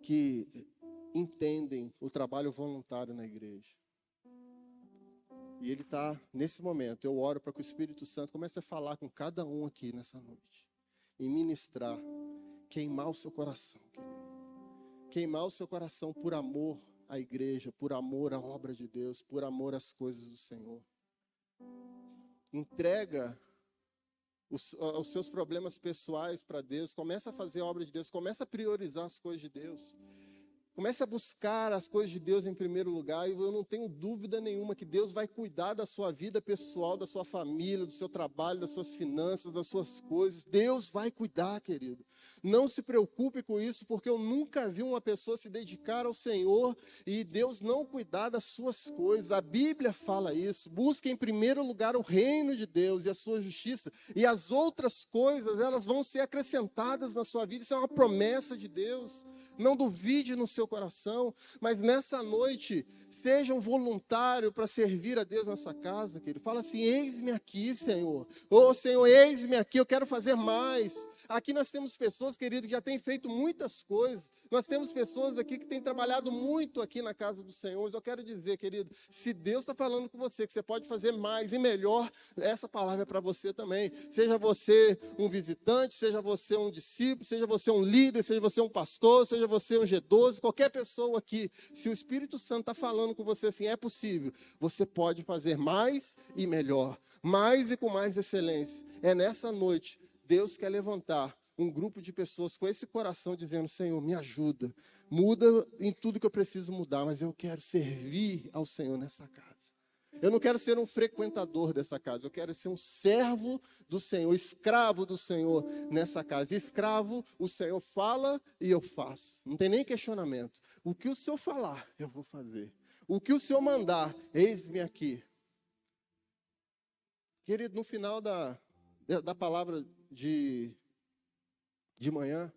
que entendem o trabalho voluntário na igreja. E Ele está, nesse momento, eu oro para que o Espírito Santo comece a falar com cada um aqui nessa noite. E ministrar, queimar o seu coração, querido. Queimar o seu coração por amor à igreja, por amor à obra de Deus, por amor às coisas do Senhor. Entrega os seus problemas pessoais para Deus, começa a fazer a obra de Deus, começa a priorizar as coisas de Deus. Comece a buscar as coisas de Deus em primeiro lugar, e eu não tenho dúvida nenhuma que Deus vai cuidar da sua vida pessoal, da sua família, do seu trabalho, das suas finanças, das suas coisas. Deus vai cuidar, querido. Não se preocupe com isso, porque eu nunca vi uma pessoa se dedicar ao Senhor e Deus não cuidar das suas coisas. A Bíblia fala isso. Busque em primeiro lugar o reino de Deus e a sua justiça, e as outras coisas, elas vão ser acrescentadas na sua vida. Isso é uma promessa de Deus. Não duvide no seu coração, mas nessa noite, seja um voluntário para servir a Deus nessa casa, querido. Fala assim: eis-me aqui, Senhor. Ô, Senhor, eis-me aqui, eu quero fazer mais. Aqui nós temos pessoas, querido, que já têm feito muitas coisas. Nós temos pessoas aqui que têm trabalhado muito aqui na casa do Senhor. Mas eu quero dizer, querido, se Deus está falando com você que você pode fazer mais e melhor, essa palavra é para você também. Seja você um visitante, seja você um discípulo, seja você um líder, seja você um pastor, seja você um G12, qualquer pessoa aqui. Se o Espírito Santo está falando com você assim, é possível. Você pode fazer mais e melhor, mais e com mais excelência. É nessa noite, Deus quer levantar um grupo de pessoas com esse coração dizendo: Senhor, me ajuda, muda em tudo que eu preciso mudar, mas eu quero servir ao Senhor nessa casa. Eu não quero ser um frequentador dessa casa, eu quero ser um servo do Senhor, escravo do Senhor nessa casa. Escravo, o Senhor fala e eu faço. Não tem nem questionamento. O que o Senhor falar, eu vou fazer. O que o Senhor mandar, eis-me aqui. Querido, no final da palavra de manhã,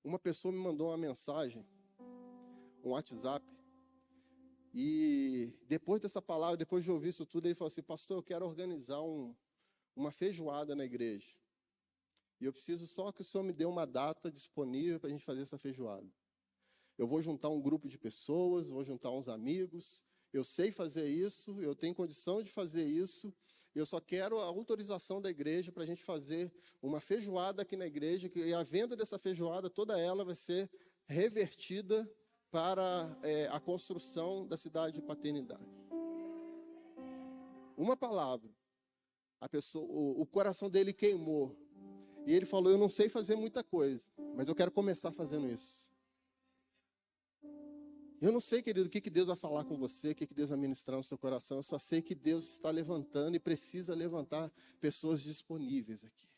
uma pessoa me mandou uma mensagem, um WhatsApp, e depois dessa palavra, depois de ouvir isso tudo, ele falou assim: pastor, eu quero organizar uma feijoada na igreja, e eu preciso só que o senhor me dê uma data disponível para a gente fazer essa feijoada. Eu vou juntar um grupo de pessoas, vou juntar uns amigos, eu sei fazer isso, eu tenho condição de fazer isso. Eu só quero a autorização da igreja para a gente fazer uma feijoada aqui na igreja, e a venda dessa feijoada, toda ela vai ser revertida para a construção da cidade de Paternidade. Uma palavra, o coração dele queimou, e ele falou: eu não sei fazer muita coisa, mas eu quero começar fazendo isso. Eu não sei, querido, o que Deus vai falar com você, o que Deus vai ministrar no seu coração. Eu só sei que Deus está levantando e precisa levantar pessoas disponíveis aqui.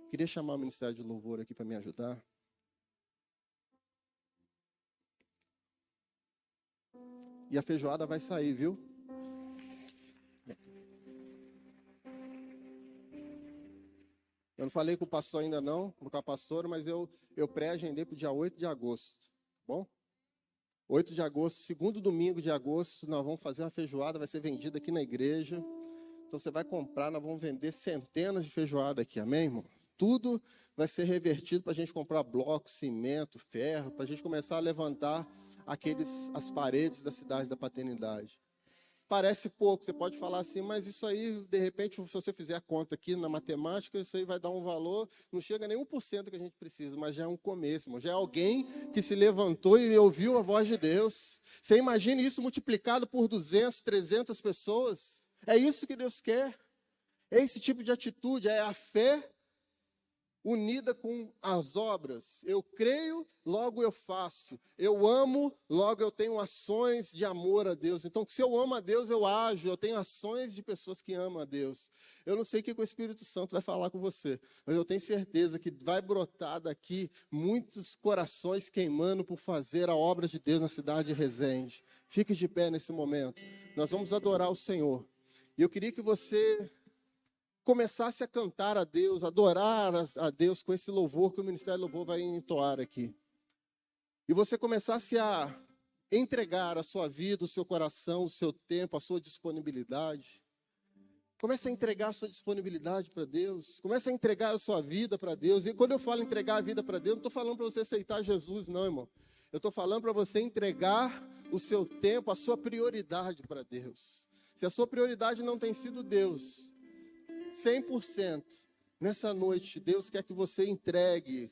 Queria chamar o Ministério de Louvor aqui para me ajudar. E a feijoada vai sair, viu? Eu não falei com o pastor ainda não, com a pastora, mas eu pré-agendei para o dia 8 de agosto, tá bom? 8 de agosto, segundo domingo de agosto, nós vamos fazer uma feijoada, vai ser vendida aqui na igreja. Então você vai comprar, nós vamos vender centenas de feijoada aqui, amém, irmão? Tudo vai ser revertido para a gente comprar bloco, cimento, ferro, para a gente começar a levantar as paredes da cidade da Paternidade. Parece pouco, você pode falar assim, mas isso aí, de repente, se você fizer a conta aqui na matemática, isso aí vai dar um valor, não chega nem 1% que a gente precisa, mas já é um começo, irmão. Já é alguém que se levantou e ouviu a voz de Deus. Você imagina isso multiplicado por 200, 300 pessoas? É isso que Deus quer. É esse tipo de atitude, é a fé unida com as obras. Eu creio, logo eu faço. Eu amo, logo eu tenho ações de amor a Deus. Então, se eu amo a Deus, eu ajo. Eu tenho ações de pessoas que amam a Deus. Eu não sei o que o Espírito Santo vai falar com você, mas eu tenho certeza que vai brotar daqui muitos corações queimando por fazer a obra de Deus na cidade de Resende. Fique de pé nesse momento. Nós vamos adorar o Senhor. E eu queria que você começasse a cantar a Deus, adorar a Deus com esse louvor que o Ministério do Louvor vai entoar aqui. E você começasse a entregar a sua vida, o seu coração, o seu tempo, a sua disponibilidade. Comece a entregar a sua disponibilidade para Deus. Comece a entregar a sua vida para Deus. E quando eu falo entregar a vida para Deus, não estou falando para você aceitar Jesus, não, irmão. Eu estou falando para você entregar o seu tempo, a sua prioridade para Deus. Se a sua prioridade não tem sido Deus, 100%, nessa noite, Deus quer que você entregue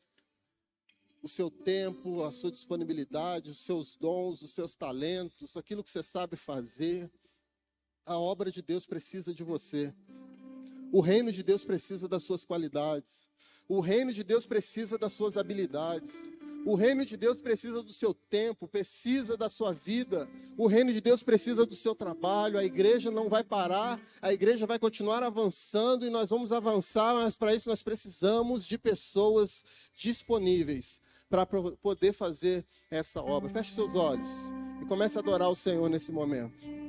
o seu tempo, a sua disponibilidade, os seus dons, os seus talentos, aquilo que você sabe fazer. A obra de Deus precisa de você. O reino de Deus precisa das suas qualidades. O reino de Deus precisa das suas habilidades. O reino de Deus precisa do seu tempo, precisa da sua vida. O reino de Deus precisa do seu trabalho. A igreja não vai parar, a igreja vai continuar avançando e nós vamos avançar, mas para isso nós precisamos de pessoas disponíveis para poder fazer essa obra. Feche seus olhos e comece a adorar o Senhor nesse momento.